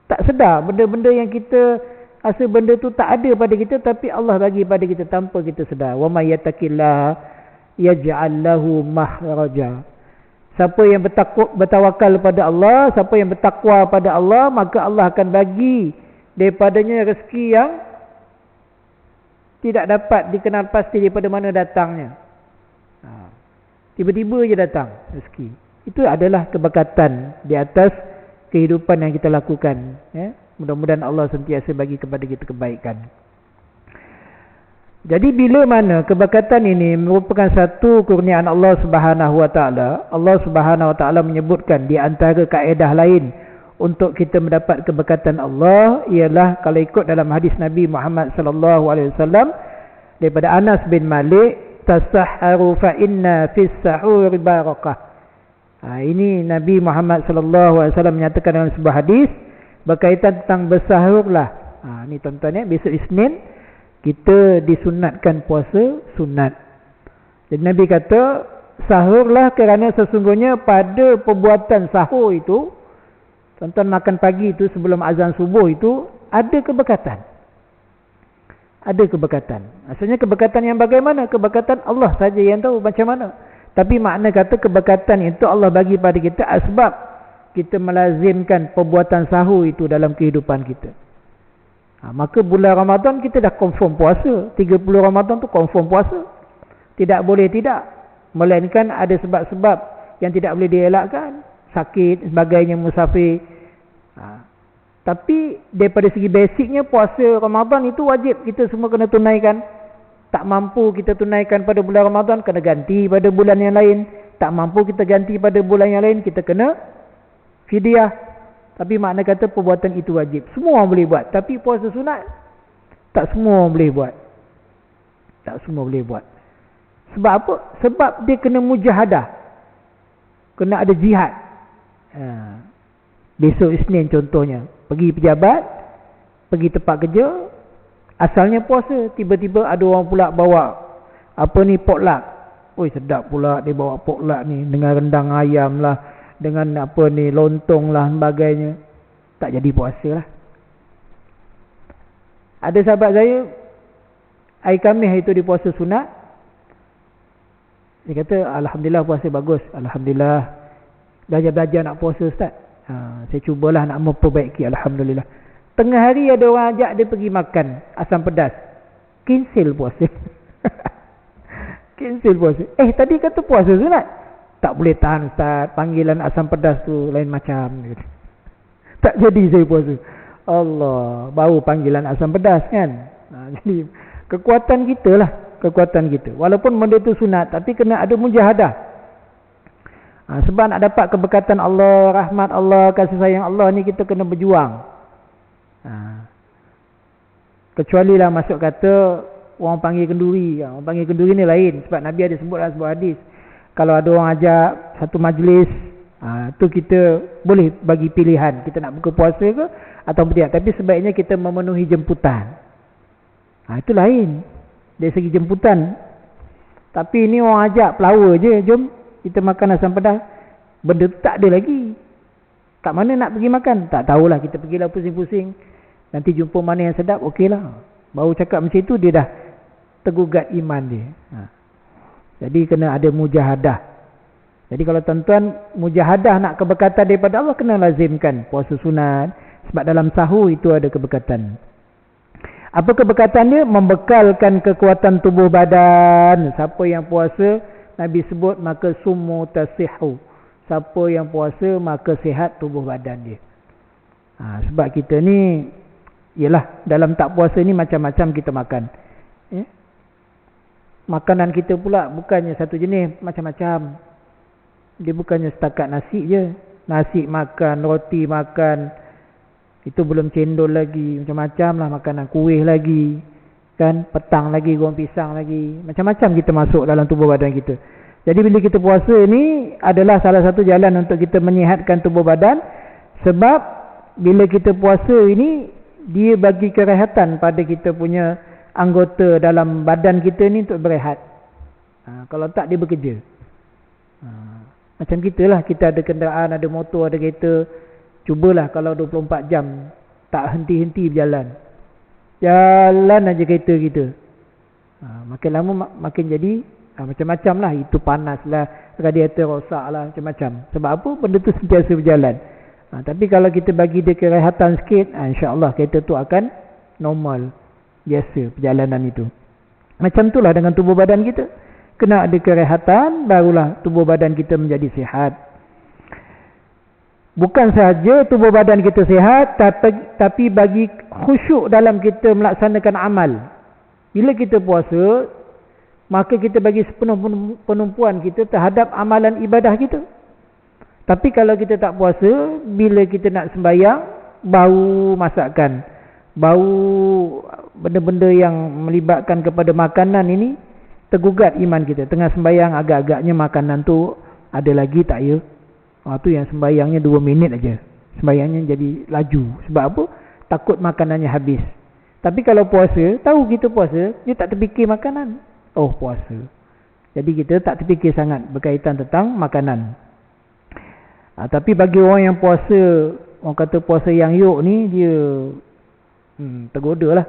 tak sedar benda-benda yang kita rasa benda tu tak ada pada kita, tapi Allah bagi pada kita tanpa kita sedar. Wa may yattaqillaha yaj'al lahu makhraja. Siapa yang bertawakal pada Allah, siapa yang bertakwa pada Allah, maka Allah akan bagi daripadanya rezeki yang tidak dapat dikenal pasti daripada mana datangnya. Tiba-tiba je datang rezeki. Itu adalah keberkatan di atas kehidupan yang kita lakukan. Mudah-mudahan Allah sentiasa bagi kepada kita kebaikan. Jadi bila mana keberkatan ini merupakan satu kurniaan Allah Subhanahu Wa Taala, Allah Subhanahu Wa Taala menyebutkan di antara kaedah lain untuk kita mendapat keberkatan Allah ialah kalau ikut dalam hadis Nabi Muhammad sallallahu alaihi wasallam daripada Anas bin Malik, tasahharu fa inna fis sahur barakah. Ini Nabi Muhammad sallallahu alaihi wasallam menyatakan dalam sebuah hadis berkaitan tentang bersahurlah. Ni tuan-tuan ya, besok Isnin kita disunatkan puasa sunat. Jadi Nabi kata sahurlah kerana sesungguhnya pada perbuatan sahur itu, tuan-tuan makan pagi itu sebelum azan subuh itu ada keberkatan. Ada keberkatan. Maksudnya keberkatan yang bagaimana? Keberkatan Allah saja yang tahu macam mana. Tapi makna kata keberkatan itu Allah bagi pada kita sebab kita melazimkan perbuatan sahur itu dalam kehidupan kita. Maka bulan Ramadan kita dah confirm puasa. 30 Ramadan tu confirm puasa. Tidak boleh tidak. Melainkan ada sebab-sebab yang tidak boleh dielakkan. Sakit, sebagainya, musafir. Tapi daripada segi basicnya puasa Ramadan itu wajib. Kita semua kena tunaikan. Tak mampu kita tunaikan pada bulan Ramadan, kena ganti pada bulan yang lain. Tak mampu kita ganti pada bulan yang lain, kita kena fidyah. Tapi makna kata perbuatan itu wajib. Semua orang boleh buat. Tapi puasa sunat, tak semua orang boleh buat. Tak semua boleh buat. Sebab apa? Sebab dia kena mujahadah. Kena ada jihad. Besok Isnin contohnya. Pergi pejabat, pergi tempat kerja, asalnya puasa. Tiba-tiba ada orang pula bawa apa ni, potluck. Oi, sedap pula dia bawa potluck ni. Dengan rendang ayam lah, dengan apa ni, lontong lah, sebagainya. Tak jadi puasa lah. Ada sahabat saya, hari Khamis itu di puasa sunat. Dia kata, Alhamdulillah puasa bagus. Alhamdulillah. Belajar-belajar nak puasa Ustaz. Saya cubalah nak memperbaiki. Alhamdulillah. Tengah hari ada orang ajak dia pergi makan asam pedas. Cancel puasa. Cancel puasa. Tadi kata puasa sunat. Tak boleh tahan Ustaz. Panggilan asam pedas tu lain macam. Tak jadi saya puasa. Allah. Baru panggilan asam pedas kan. Jadi kekuatan kita lah. Kekuatan kita. Walaupun benda tu sunat. Tapi kena ada mujahadah. Sebab nak dapat keberkatan Allah, rahmat Allah, kasih sayang Allah ni kita kena berjuang. Kecuali lah masuk kata orang panggil kenduri. Orang panggil kenduri ni lain. Sebab Nabi ada sebut dalam sebuah hadis. Kalau ada orang ajak satu majlis, tu kita boleh bagi pilihan. Kita nak buka puasa ke atau tidak. Tapi sebaiknya kita memenuhi jemputan. Itu lain. Dari segi jemputan. Tapi ini orang ajak pelawa je. Jom kita makan asam pedas. Benda tu tak ada lagi. Kat mana nak pergi makan? Tak tahulah. Kita pergilah pusing-pusing. Nanti jumpa mana yang sedap, okeylah. Baru cakap macam itu, dia dah tergugat iman dia. Jadi kena ada mujahadah. Jadi kalau tuan-tuan mujahadah nak keberkatan daripada Allah, kena lazimkan puasa sunat. Sebab dalam sahur itu ada keberkatan. Apa keberkatan dia? Membekalkan kekuatan tubuh badan. Siapa yang puasa, Nabi sebut, maka summu tasihu. Siapa yang puasa, maka sihat tubuh badan dia. Sebab kita ni, yalah, dalam tak puasa ni macam-macam kita makan. Makanan kita pula bukannya satu jenis, macam-macam. Dia bukannya setakat nasi je. Nasi makan, roti makan. Itu belum cendol lagi. Macam-macam lah makanan. Kuih lagi. Kan, petang lagi, goreng pisang lagi. Macam-macam kita masuk dalam tubuh badan kita. Jadi bila kita puasa ni adalah salah satu jalan untuk kita menyihatkan tubuh badan. Sebab bila kita puasa ini, dia bagi kerehatan pada kita punya anggota dalam badan kita ni untuk berehat. Kalau tak, dia bekerja. Macam kita lah, kita ada kenderaan, ada motor, ada kereta. Cubalah kalau 24 jam tak henti-henti berjalan. Jalan aja kereta kita. Makin lama makin jadi macam-macam lah. Itu panas lah, radiator rosak lah, macam-macam. Sebab apa? Benda tu sentiasa berjalan. Tapi kalau kita bagi dia kerehatan sikit, insya-Allah kereta tu akan normal. Biasa perjalanan itu. Macam itulah dengan tubuh badan kita. Kena ada kerehatan, barulah tubuh badan kita menjadi sihat. Bukan sahaja tubuh badan kita sihat, tapi bagi khusyuk dalam kita melaksanakan amal. Bila kita puasa, maka kita bagi sepenuh penumpuan kita terhadap amalan ibadah kita. Tapi kalau kita tak puasa, bila kita nak sembahyang, bau masakan, bau benda-benda yang melibatkan kepada makanan ini, tergugat iman kita. Tengah sembahyang agak-agaknya makanan tu ada lagi tak ya? Tu yang sembahyangnya 2 minit aja. Sembahyangnya jadi laju. Sebab apa? Takut makanannya habis. Tapi kalau puasa, tahu kita puasa, dia tak terfikir makanan. Oh, puasa. Jadi kita tak terfikir sangat berkaitan tentang makanan. Tapi bagi orang yang puasa, orang kata puasa yang yuk ni, dia tergoda lah.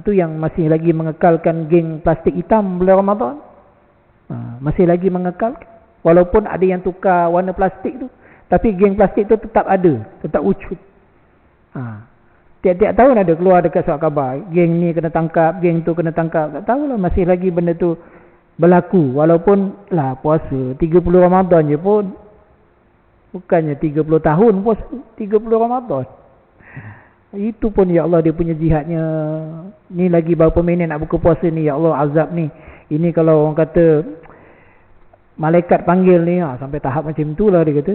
Tu yang masih lagi mengekalkan geng plastik hitam bulan Ramadan. Masih lagi mengekalkan. Walaupun ada yang tukar warna plastik tu, tapi geng plastik tu tetap ada, tetap wujud. Tiap-tiap tahun ada keluar dekat surat khabar, geng ni kena tangkap, geng tu kena tangkap. Tak tahulah, masih lagi benda tu berlaku. Walaupun lah puasa 30 Ramadan je pun, bukannya 30 tahun puasa, 30 Ramadan. Itu pun ya Allah dia punya jihadnya. Ni lagi berapa minit nak buka puasa ni, ya Allah azab ni. Ini kalau orang kata malaikat panggil ni, sampai tahap macam tu lah dia kata.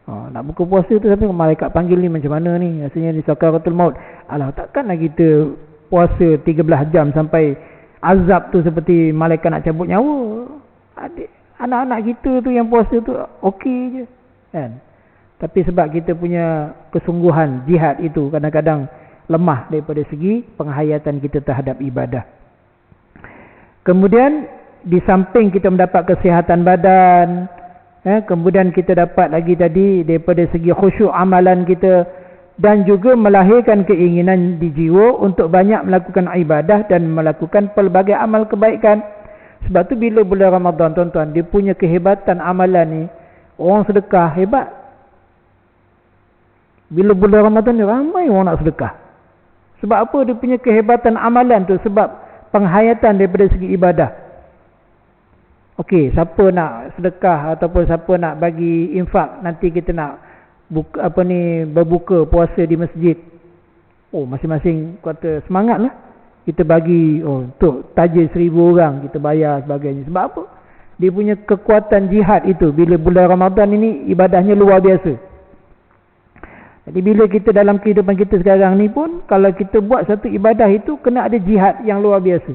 Nak buka puasa tu sampai malaikat panggil ni macam mana ni, rasanya ni sakaratul maut. Alah, takkanlah kita puasa 13 jam sampai azab tu seperti malaikat nak cabut nyawa. Anak-anak kita tu yang puasa tu okey je kan. Tapi sebab kita punya kesungguhan jihad itu kadang-kadang lemah daripada segi penghayatan kita terhadap ibadah. Kemudian di samping kita mendapat kesihatan badan, kemudian kita dapat lagi tadi daripada segi khusyuk amalan kita, dan juga melahirkan keinginan di jiwa untuk banyak melakukan ibadah dan melakukan pelbagai amal kebaikan. Sebab tu bila bulan Ramadan tuan-tuan, dia punya kehebatan amalan ni, orang sedekah hebat. Bila bulan Ramadan ni ramai orang nak sedekah. Sebab apa? Dia punya kehebatan amalan tu, sebab penghayatan daripada segi ibadah. Okey, siapa nak sedekah ataupun siapa nak bagi infak, nanti kita nak berbuka puasa di masjid. Masing-masing kata semangatlah. Kita bagi untuk tajil 1000 orang, kita bayar sebagainya. Sebab apa? Dia punya kekuatan jihad itu bila bulan Ramadan ini ibadahnya luar biasa. Jadi bila kita dalam kehidupan kita sekarang ni pun, kalau kita buat satu ibadah itu kena ada jihad yang luar biasa.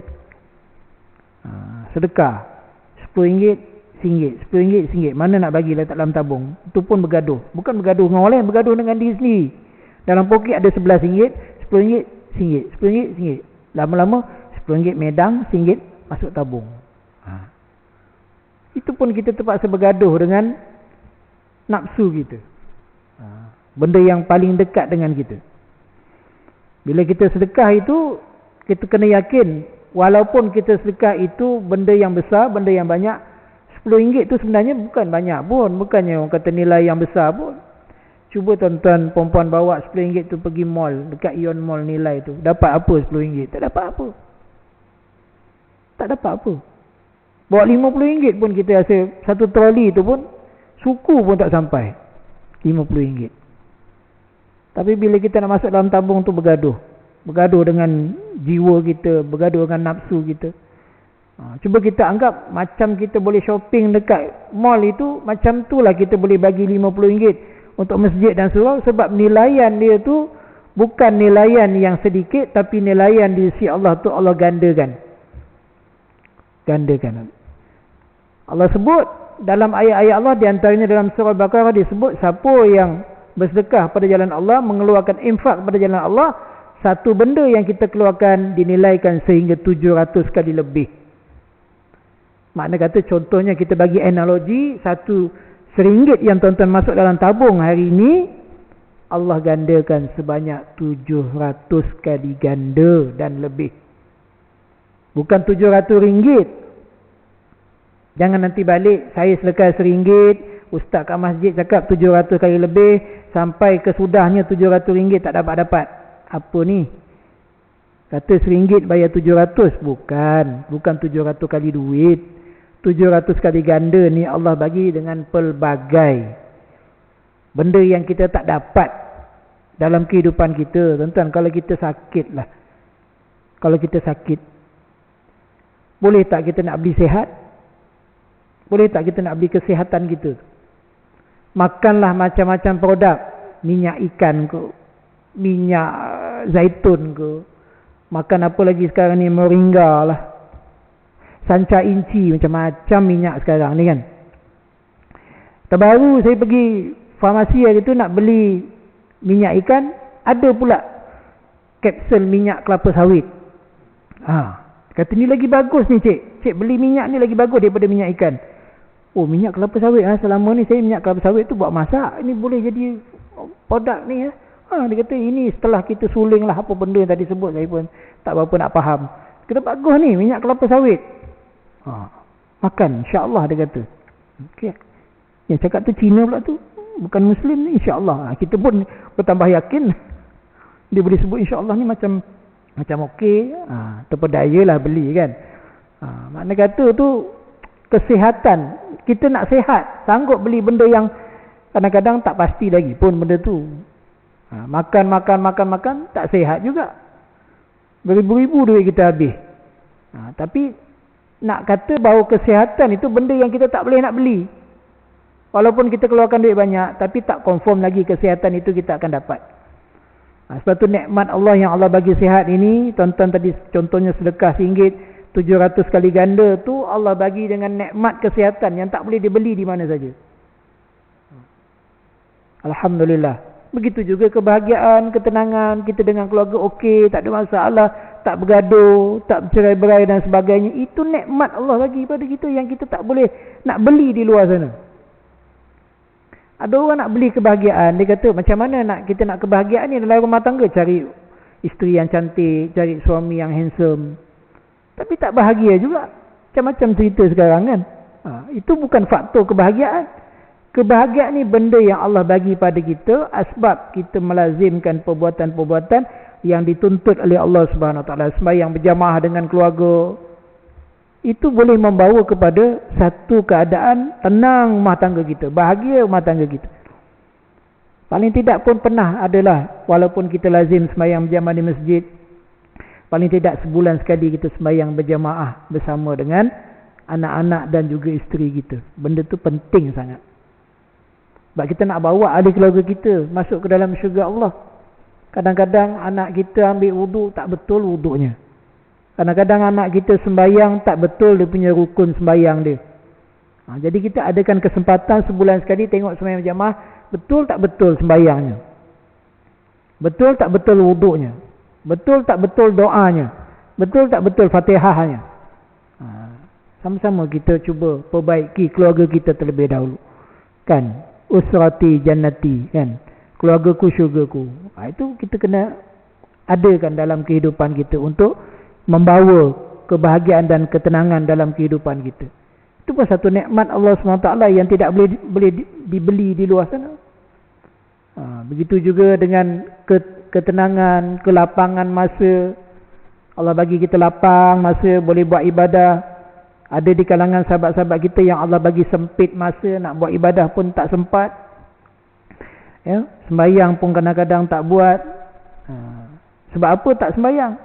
Sedekah RM10, RM1, RM10, RM1. Mana nak bagi letak dalam tabung? Itu pun bergaduh. Bukan bergaduh dengan orang lain, bergaduh dengan diri sendiri. Dalam poket ada RM11, RM10, RM1, RM10, RM1. Lama-lama RM10 medang, RM1 masuk tabung. Itu pun kita terpaksa bergaduh dengan nafsu kita. Benda yang paling dekat dengan kita. Bila kita sedekah itu, kita kena yakin, walaupun kita sedekah itu benda yang besar, benda yang banyak, RM10 tu sebenarnya bukan banyak pun. Bukannya orang kata nilai yang besar pun. Cuba tuan-tuan perempuan bawa RM10 tu pergi mall, dekat Ion Mall nilai tu. Dapat apa RM10? Tak dapat apa. Tak dapat apa. Bawa RM50 pun kita rasa, satu troli tu pun, suku pun tak sampai. RM50. Tapi bila kita nak masuk dalam tabung tu bergaduh. Bergaduh dengan jiwa kita, bergaduh dengan nafsu kita. Cuba kita anggap macam kita boleh shopping dekat mall itu, macam tu lah kita boleh bagi RM50 untuk masjid dan surau, sebab nilaian dia tu bukan nilaian yang sedikit, tapi nilaian di sisi Allah tu Allah gandakan. Gandakan. Allah sebut dalam ayat-ayat Allah, di antaranya dalam surah Al-Baqarah disebut siapa yang bersedekah pada jalan Allah, mengeluarkan infak pada jalan Allah, satu benda yang kita keluarkan dinilaikan sehingga 700 kali lebih. Makna kata, contohnya kita bagi analogi, satu RM1 yang tuan-tuan masuk dalam tabung hari ini, Allah gandakan sebanyak 700 kali ganda dan lebih. Bukan RM700. Jangan nanti balik, saya sedekah RM1, ustaz kat masjid cakap 700 kali lebih, sampai kesudahnya RM700 tak dapat-dapat. Apa ni? Kata RM1 bayar 700. Bukan 700 kali duit. 700 kali ganda ni Allah bagi dengan pelbagai benda yang kita tak dapat dalam kehidupan kita. Tuan-tuan, kalau kita sakit lah. Kalau kita sakit, boleh tak kita nak beli sihat? Boleh tak kita nak beli kesihatan kita? Makanlah macam-macam produk. Minyak ikan ke, minyak zaitun ke, makan apa lagi sekarang ni, moringa lah, sanca inci, macam-macam minyak sekarang ni kan. Terbaru saya pergi farmasi hari tu nak beli minyak ikan, ada pula kapsul minyak kelapa sawit. Kata ni lagi bagus ni cik. Cik beli minyak ni lagi bagus daripada minyak ikan. Oh, minyak kelapa sawit. Selama ni saya minyak kelapa sawit tu buat masak. Ini boleh jadi produk ni. Dia kata ini setelah kita suling lah apa benda yang tadi sebut, saya pun tak berapa nak faham. Kata bagus ni minyak kelapa sawit. Makan insya-Allah dia kata. Okey. Yang cakap tu Cina pula tu. Bukan Muslim ni insya-Allah. Kita pun bertambah yakin. Dia boleh sebut insya-Allah ni macam okey, terpedayalah beli kan. Makna kata tu kesihatan. Kita nak sihat, sanggup beli benda yang kadang-kadang tak pasti lagi pun benda tu. Makan, tak sihat juga. Beribu-ribu duit kita habis. Tapi nak kata bahawa kesihatan itu benda yang kita tak boleh nak beli. Walaupun kita keluarkan duit banyak, tapi tak confirm lagi kesihatan itu kita akan dapat. Sebab tu nikmat Allah yang Allah bagi sihat ini, tuan-tuan tadi contohnya sedekah RM1 700 kali ganda tu Allah bagi dengan nikmat kesihatan yang tak boleh dibeli di mana saja. Alhamdulillah. Begitu juga kebahagiaan, ketenangan, kita dengan keluarga okey, tak ada masalah, tak bergaduh, tak bercerai-berai dan sebagainya. Itu nikmat Allah bagi pada kita yang kita tak boleh nak beli di luar sana. Ada orang nak beli kebahagiaan, dia kata macam mana kita nak kebahagiaan ni dalam rumah tangga, cari isteri yang cantik, cari suami yang handsome. Tapi tak bahagia juga. Macam-macam cerita sekarang kan. Itu bukan faktor kebahagiaan. Kebahagiaan ni benda yang Allah bagi pada kita, asbab kita melazimkan perbuatan-perbuatan yang dituntut oleh Allah Subhanahu Wa Taala. Sembahyang berjamaah dengan keluarga, itu boleh membawa kepada satu keadaan tenang rumah tangga kita, bahagia rumah tangga kita. Paling tidak pun pernah adalah, walaupun kita lazim sembahyang berjamaah di masjid, paling tidak sebulan sekali kita sembahyang berjamaah bersama dengan anak-anak dan juga isteri kita. Benda tu penting sangat. Sebab kita nak bawa ahli keluarga kita masuk ke dalam syurga Allah. Kadang-kadang anak kita ambil wuduk tak betul wuduknya. Kadang-kadang anak kita sembahyang tak betul dia punya rukun sembahyang dia. Jadi kita adakan kesempatan sebulan sekali tengok sembahyang berjamaah, betul tak betul sembahyangnya. Betul tak betul wuduknya. Betul tak betul doanya. Betul tak betul Fatihahnya. Sama-sama kita cuba perbaiki keluarga kita terlebih dahulu. Kan? Usrati jannati, kan? Keluargaku syurgaku. Itu kita kena adakan dalam kehidupan kita untuk membawa kebahagiaan dan ketenangan dalam kehidupan kita. Itu pun satu nikmat Allah SWT yang tidak boleh dibeli di luar sana. Begitu juga dengan ketenangan, kelapangan masa. Allah bagi kita lapang masa, boleh buat ibadah. Ada di kalangan sahabat-sahabat kita yang Allah bagi sempit masa, nak buat ibadah pun tak sempat. Ya, sembahyang pun kadang-kadang tak buat. Sebab apa tak sembahyang?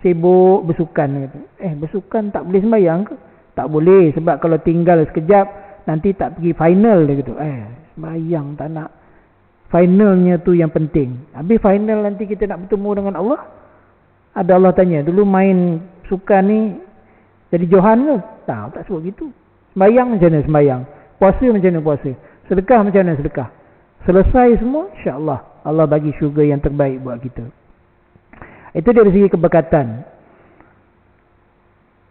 Sibuk bersukan. Bersukan tak boleh sembahyang ke? Tak boleh, sebab kalau tinggal sekejap nanti tak pergi final dia kata. Sembahyang tak nak. Finalnya tu yang penting. Habis final nanti kita nak bertemu dengan Allah. Ada Allah tanya, dulu main sukan ni jadi Johan ke? Tak sebut gitu. Sembahyang macam mana sembahyang? Puasa macam mana puasa? Sedekah macam mana sedekah? Selesai semua, insya-Allah Allah bagi syurga yang terbaik buat kita. Itu dari segi keberkatan.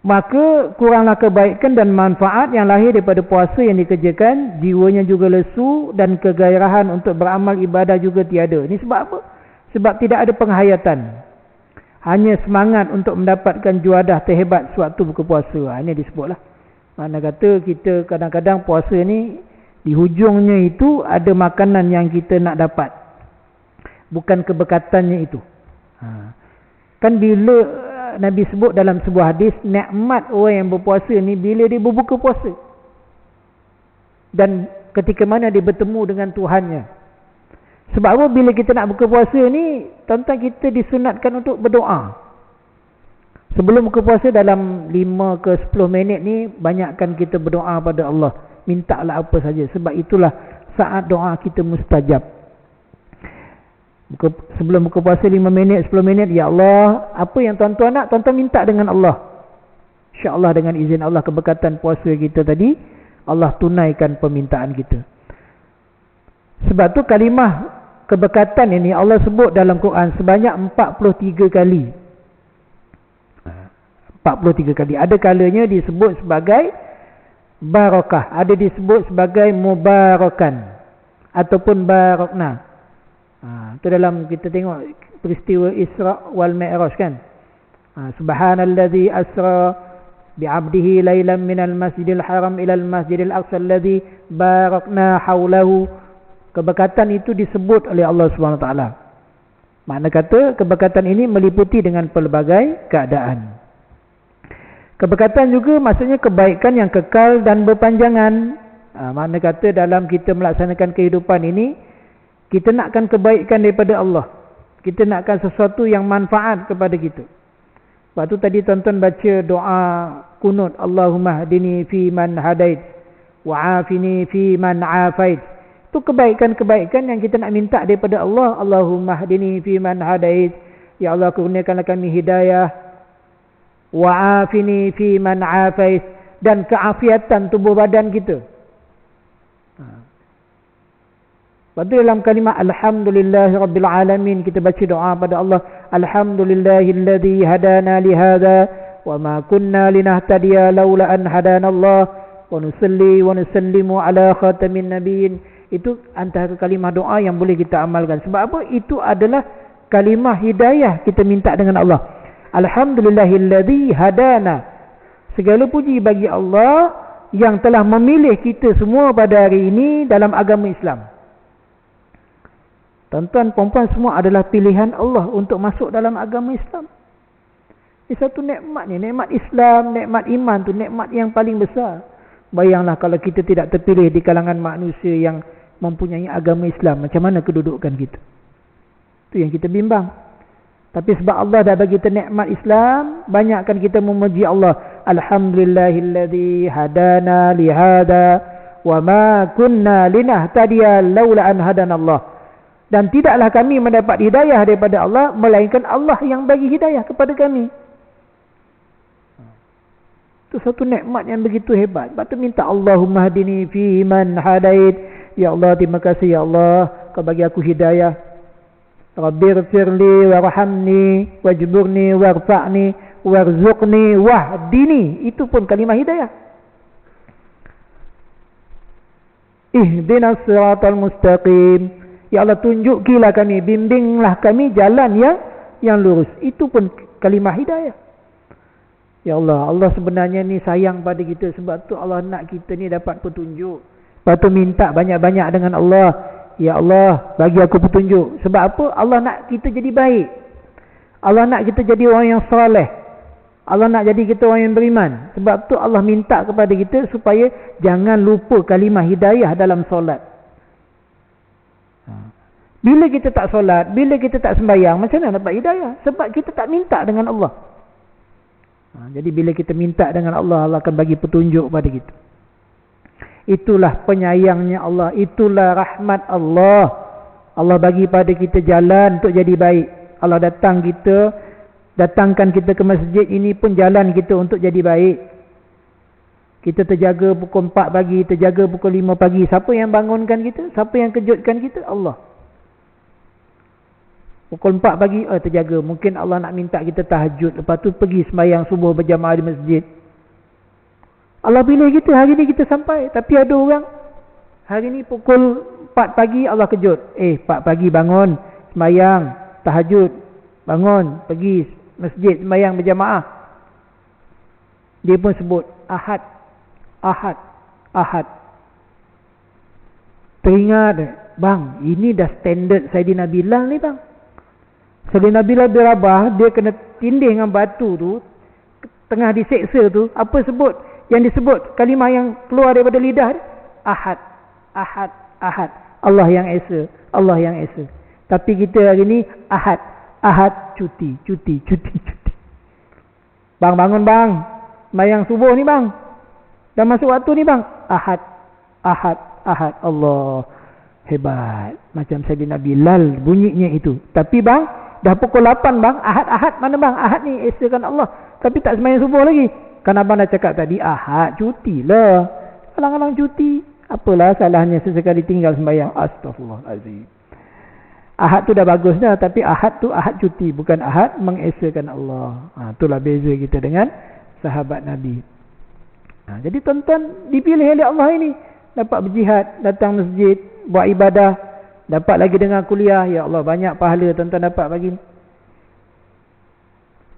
Maka kuranglah kebaikan dan manfaat yang lahir daripada puasa yang dikerjakan, jiwanya juga lesu dan kegairahan untuk beramal ibadah juga tiada. Ini sebab apa? Sebab tidak ada penghayatan. Hanya semangat untuk mendapatkan juadah terhebat sewaktu buka puasa. Ini disebutlah. Mana kata kita kadang-kadang puasa ni di hujungnya itu ada makanan yang kita nak dapat. Bukan keberkatannya itu. Kan bila Nabi sebut dalam sebuah hadis, nikmat orang yang berpuasa ni bila dia berbuka puasa. Dan ketika mana dia bertemu dengan Tuhannya. Sebab apa bila kita nak buka puasa ni, tuan-tuan kita disunatkan untuk berdoa. Sebelum buka puasa dalam 5 ke 10 minit ni, banyakkan kita berdoa pada Allah. Mintalah apa saja. Sebab itulah saat doa kita mustajab. Sebelum buka puasa 5 minit, 10 minit, ya Allah, apa yang tuan-tuan nak, tuan-tuan minta dengan Allah. InsyaAllah dengan izin Allah, keberkatan puasa kita tadi, Allah tunaikan permintaan kita. Sebab tu kalimah keberkatan ini Allah sebut dalam Quran sebanyak 43 kali. 43 kali. Ada kalanya disebut sebagai barakah, ada disebut sebagai mubarakan ataupun barakna. Itu dalam kita tengok peristiwa Isra wal Mi'raj kan. Subhanallazi asra bi'abdihi lailan minal masjidil haram ilal masjidil aqsa alladhi barakna haulahu. Keberkatan itu disebut oleh Allah SWT. Makna kata keberkatan ini meliputi dengan pelbagai keadaan. Keberkatan juga maksudnya kebaikan yang kekal dan berpanjangan. Makna kata dalam kita melaksanakan kehidupan ini, kita nakkan kebaikan daripada Allah. Kita nakkan sesuatu yang manfaat kepada kita. Sebab tu tadi tuan-tuan baca doa kunut, Allahumma hdini fi man hadait wa afini fi man afait. Itu kebaikan-kebaikan yang kita nak minta daripada Allah. Allahumma hdini fi man hadait. Ya Allah, kurniakanlah kami hidayah. Wa afini fi man afait. Dan keafiatan tubuh badan kita. Lepas tu dalam kalimah Alhamdulillahi Rabbil Alamin, kita baca doa pada Allah. Alhamdulillahilladzi hadana lihada wa ma kunna linahtadiya laula an hadana Allah wa nusalli wa nusallimu ala khatamin nabiyyin. Itu antara kalimah doa yang boleh kita amalkan. Sebab apa? Itu adalah kalimah hidayah kita minta dengan Allah. Alhamdulillahilladzi hadana. Segala puji bagi Allah yang telah memilih kita semua pada hari ini dalam agama Islam. Tuan-tuan, perempuan semua adalah pilihan Allah untuk masuk dalam agama Islam. Ini satu nikmat ni. Nikmat Islam, nikmat iman tu nikmat yang paling besar. Bayanglah kalau kita tidak terpilih di kalangan manusia yang mempunyai agama Islam, macam mana kedudukan kita? Itu yang kita bimbang. Tapi sebab Allah dah bagi kita nikmat Islam, banyakkan kita memuji Allah. Alhamdulillahilladzi hadana lihada wa ma kunna linahtadiya laula an hadana Allah. Dan tidaklah kami mendapat hidayah daripada Allah, melainkan Allah yang bagi hidayah kepada kami. Itu satu nikmat yang begitu hebat. Lepas tu minta Allahumma hadini fi man hadait. Ya Allah, terima kasih ya Allah, kau bagi aku hidayah. Rabbighfirli warhamni wajburni warfa'ni warzuqni wahdini. Itu pun kalimah hidayah. Ihdinas siratal mustaqim. Ya Allah, tunjukilah kami, bimbinglah kami jalan yang lurus. Itu pun kalimah hidayah. Ya Allah, Allah sebenarnya ni sayang pada kita. Sebab tu Allah nak kita ni dapat petunjuk. Lepas tu minta banyak-banyak dengan Allah. Ya Allah, bagi aku petunjuk. Sebab apa? Allah nak kita jadi baik. Allah nak kita jadi orang yang soleh. Allah nak jadi kita orang yang beriman. Sebab tu Allah minta kepada kita supaya jangan lupa kalimah hidayah dalam solat. Bila kita tak solat, bila kita tak sembahyang, macam mana dapat hidayah? Sebab kita tak minta dengan Allah. Jadi bila kita minta dengan Allah, Allah akan bagi petunjuk pada kita. Itulah penyayangnya Allah. Itulah rahmat Allah. Allah bagi pada kita jalan untuk jadi baik. Allah datangkan kita ke masjid ini pun jalan kita untuk jadi baik. Kita terjaga pukul 4 pagi, terjaga pukul 5 pagi. Siapa yang bangunkan kita? Siapa yang kejutkan kita? Allah. Pukul 4 pagi, terjaga. Mungkin Allah nak minta kita tahajud. Lepas tu pergi sembahyang subuh berjamaah di masjid. Allah pilih kita, hari ni kita sampai. Tapi ada orang, hari ni pukul 4 pagi Allah kejut. 4 pagi bangun, sembahyang, tahajud. Bangun, pergi masjid, sembahyang berjamaah. Dia pun sebut, Ahad. Ahad. Ahad. Teringat, bang, ini dah standard Saidina Bilal ni bang. Saidina Bilal bin Rabah, dia kena tindih dengan batu tu, tengah diseksa tu, apa sebut? Yang disebut, kalimah yang keluar daripada lidah dia, Ahad. Ahad. Ahad. Allah yang Esa. Allah yang Esa. Tapi kita hari ni, Ahad. Ahad, cuti. Cuti. Cuti. Cuti. Bang, bangun bang. Sembahyang subuh ni bang. Dah masuk waktu ni bang. Ahad. Ahad. Ahad. Allah. Hebat. Macam Saidina Bilal bunyinya itu. Tapi bang, dah pukul 8 bang. Ahad. Ahad mana bang? Ahad ni esakan Allah. Tapi tak sembahyang subuh lagi. Kan abang dah cakap tadi, Ahad, cuti lah. Alang-alang cuti. Apalah salahnya sesekali tinggal sembahyang? Astaghfirullahalazim. Ahad tu dah bagus dah, tapi ahad tu ahad cuti, bukan ahad mengesakan Allah. Itulah beza kita dengan sahabat Nabi. Jadi tuan-tuan dipilih oleh Allah ini, dapat berjihad, datang masjid, buat ibadah, dapat lagi dengar kuliah. Ya Allah, banyak pahala tuan-tuan dapat bagi.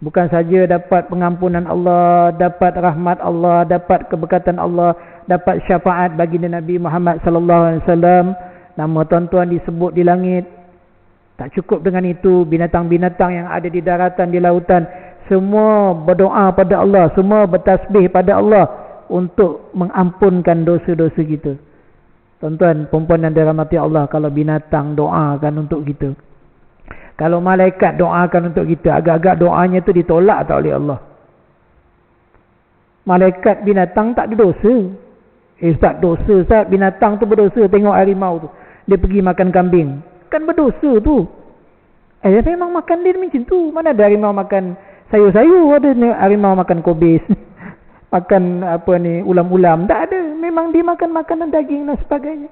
Bukan saja dapat pengampunan Allah, dapat rahmat Allah, dapat keberkatan Allah, dapat syafaat baginda Nabi Muhammad sallallahu alaihi wasallam. Nama tuan-tuan disebut di langit. Tak cukup dengan itu, binatang-binatang yang ada di daratan, di lautan, semua berdoa pada Allah, semua bertasbih pada Allah untuk mengampunkan dosa-dosa kita. Tuan-tuan, perempuan yang dirahmati Allah, kalau binatang doakan untuk kita, kalau malaikat doakan untuk kita, agak-agak doanya tu ditolak tak oleh Allah. Malaikat binatang tak ada dosa. Tak dosa, Ustaz, binatang tu berdosa. Tengok harimau tu, dia pergi makan kambing, kan berdosa tu. Memang makan dia macam tu. Mana ada harimau makan sayur-sayur, ada harimau makan kobis, makan ulam-ulam. Tak ada. Memang dia makan makanan daging dan sebagainya.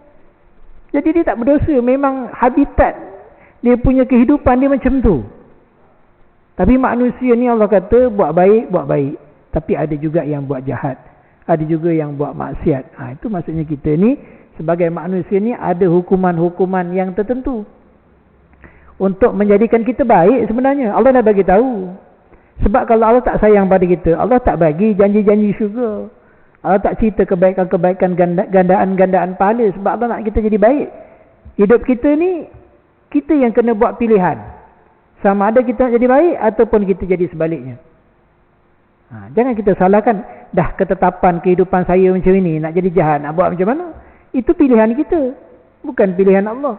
Jadi dia tak berdosa. Memang habitat dia punya kehidupan dia macam tu. Tapi manusia ni Allah kata buat baik, buat baik. Tapi ada juga yang buat jahat, ada juga yang buat maksiat. Itu maksudnya kita ni sebagai manusia ni ada hukuman-hukuman yang tertentu untuk menjadikan kita baik. Sebenarnya Allah dah bagi tahu. Sebab kalau Allah tak sayang pada kita, Allah tak bagi janji-janji syurga. Allah tak cerita kebaikan-kebaikan, gandaan-gandaan pahala. Sebab Allah nak kita jadi baik. Hidup kita ni, kita yang kena buat pilihan. Sama ada kita nak jadi baik ataupun kita jadi sebaliknya. Jangan kita salahkan, dah ketetapan kehidupan saya macam ini, nak jadi jahat, nak buat macam mana? Itu pilihan kita, bukan pilihan Allah.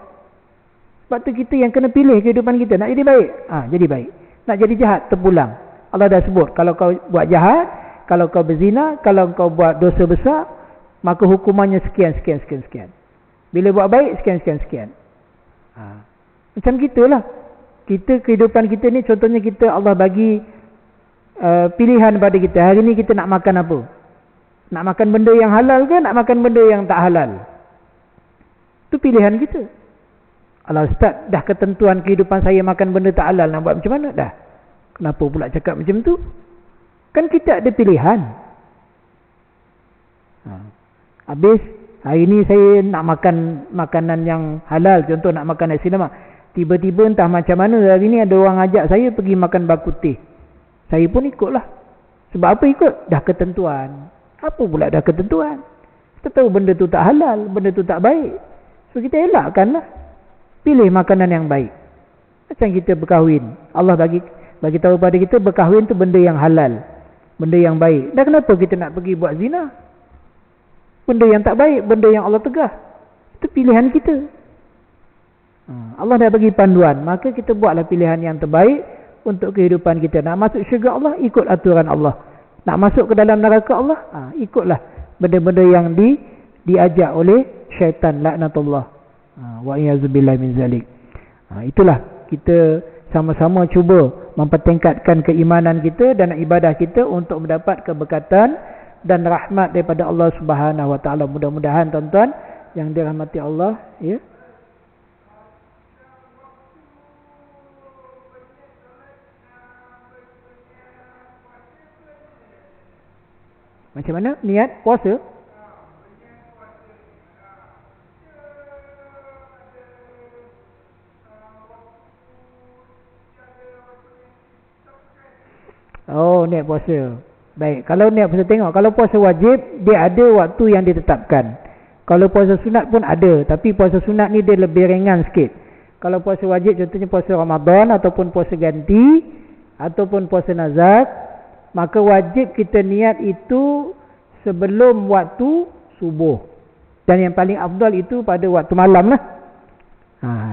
Sebab tu kita yang kena pilih kehidupan kita. Nak jadi baik, jadi baik. Nak jadi jahat, terpulang. Allah dah sebut, kalau kau buat jahat, kalau kau berzina, kalau kau buat dosa besar, maka hukumannya sekian, sekian, sekian, sekian. Bila buat baik, sekian, sekian, sekian. Macam gitulah. Kita, kehidupan kita ni, contohnya kita, Allah bagi pilihan pada kita. Hari ni kita nak makan apa? Nak makan benda yang halal ke nak makan benda yang tak halal? Itu pilihan kita. Kalau Ustaz, dah ketentuan kehidupan saya makan benda tak halal, nak buat macam mana? Dah. Kenapa pula cakap macam tu? Kan kita ada pilihan. Habis hari ni saya nak makan makanan yang halal, contoh nak makan nasi lemak. Tiba-tiba entah macam mana hari ni ada orang ajak saya pergi makan bakuteh. Saya pun ikutlah. Sebab apa ikut? Dah ketentuan. Apa pula dah ketentuan? Kita tahu benda tu tak halal, benda tu tak baik. So kita elakkanlah. Pilih makanan yang baik. Macam kita berkahwin. Allah bagi tahu pada kita berkahwin tu benda yang halal, benda yang baik. Dan kenapa kita nak pergi buat zina? Benda yang tak baik, benda yang Allah tegah. Itu pilihan kita. Allah dah bagi panduan, maka kita buatlah pilihan yang terbaik untuk kehidupan kita. Nak masuk syurga Allah, ikut aturan Allah. Nak masuk ke dalam neraka Allah, ikutlah benda-benda yang diajak oleh syaitan, laknatullah. Wa iyyazubillah min zalik. Itulah kita sama-sama cuba mempertingkatkan keimanan kita dan ibadah kita untuk mendapat keberkatan dan rahmat daripada Allah Subhanahu wa taala. Mudah-mudahan tuan-tuan yang dirahmati Allah, ya. Macam mana niat puasa? Oh, niat puasa. Baik, kalau niat puasa, tengok, kalau puasa wajib dia ada waktu yang ditetapkan. Kalau puasa sunat pun ada, tapi puasa sunat ni dia lebih ringan sikit. Kalau puasa wajib, contohnya puasa Ramadan ataupun puasa ganti ataupun puasa nazar, maka wajib kita niat itu sebelum waktu subuh. Dan yang paling afdal itu pada waktu malam lah.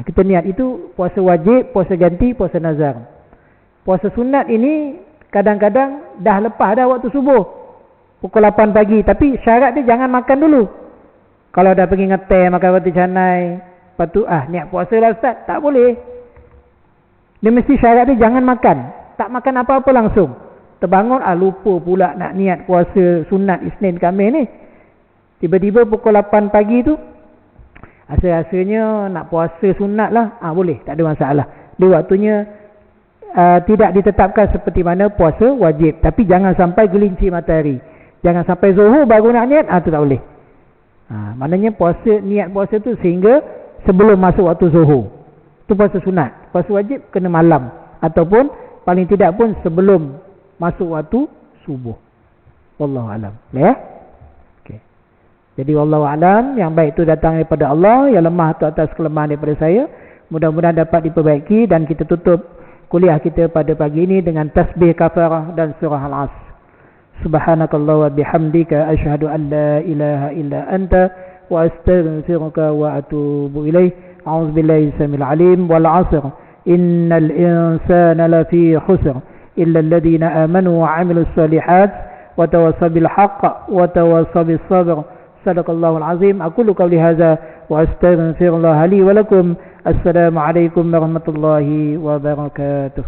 Kita niat itu puasa wajib, puasa ganti, puasa nazar. Puasa sunat ini kadang-kadang dah lepas dah waktu subuh, pukul 8 pagi. Tapi syarat dia jangan makan dulu. Kalau dah pergi ngeteh, makan roti canai, lepas tu niat puasa lah Ustaz, tak boleh. Dia mesti syarat dia jangan makan. Tak makan apa-apa langsung. Terbangun, lupa pula nak niat puasa sunat Isnin Khamis ni. Tiba-tiba pukul 8 pagi tu rasanya nak puasa sunat lah, boleh, tak ada masalah. Dia waktunya tidak ditetapkan seperti mana puasa wajib, tapi jangan sampai gelincir matahari, jangan sampai zuhur baru nak niat, tu tak boleh. Maknanya niat puasa tu sehingga sebelum masuk waktu zuhur, tu puasa sunat. Puasa wajib kena malam, ataupun paling tidak pun sebelum masuk waktu subuh. Wallahu alam. Ya. Okey. Jadi wallahu alam, yang baik itu datang daripada Allah, yang lemah itu atas kelemahan daripada saya. Mudah-mudahan dapat diperbaiki, dan kita tutup kuliah kita pada pagi ini dengan tasbih kafarah dan surah Al-Asr. Subhanakallah wa bihamdika asyhadu an la ilaha illa anta wa astaghfiruka wa atubu ilaih. A'udzubillahi samil alim wal 'asr. Innal insana lafi khusr illa alladhina amanu wa 'amilus solihat wa tawassaw bil haqq wa tawassaw bis sabr. Sadaqallahul azim. Aqulu qawli hadza wa astaghfirullaha li wa lakum. Assalamu alaikum warahmatullahi wabarakatuh.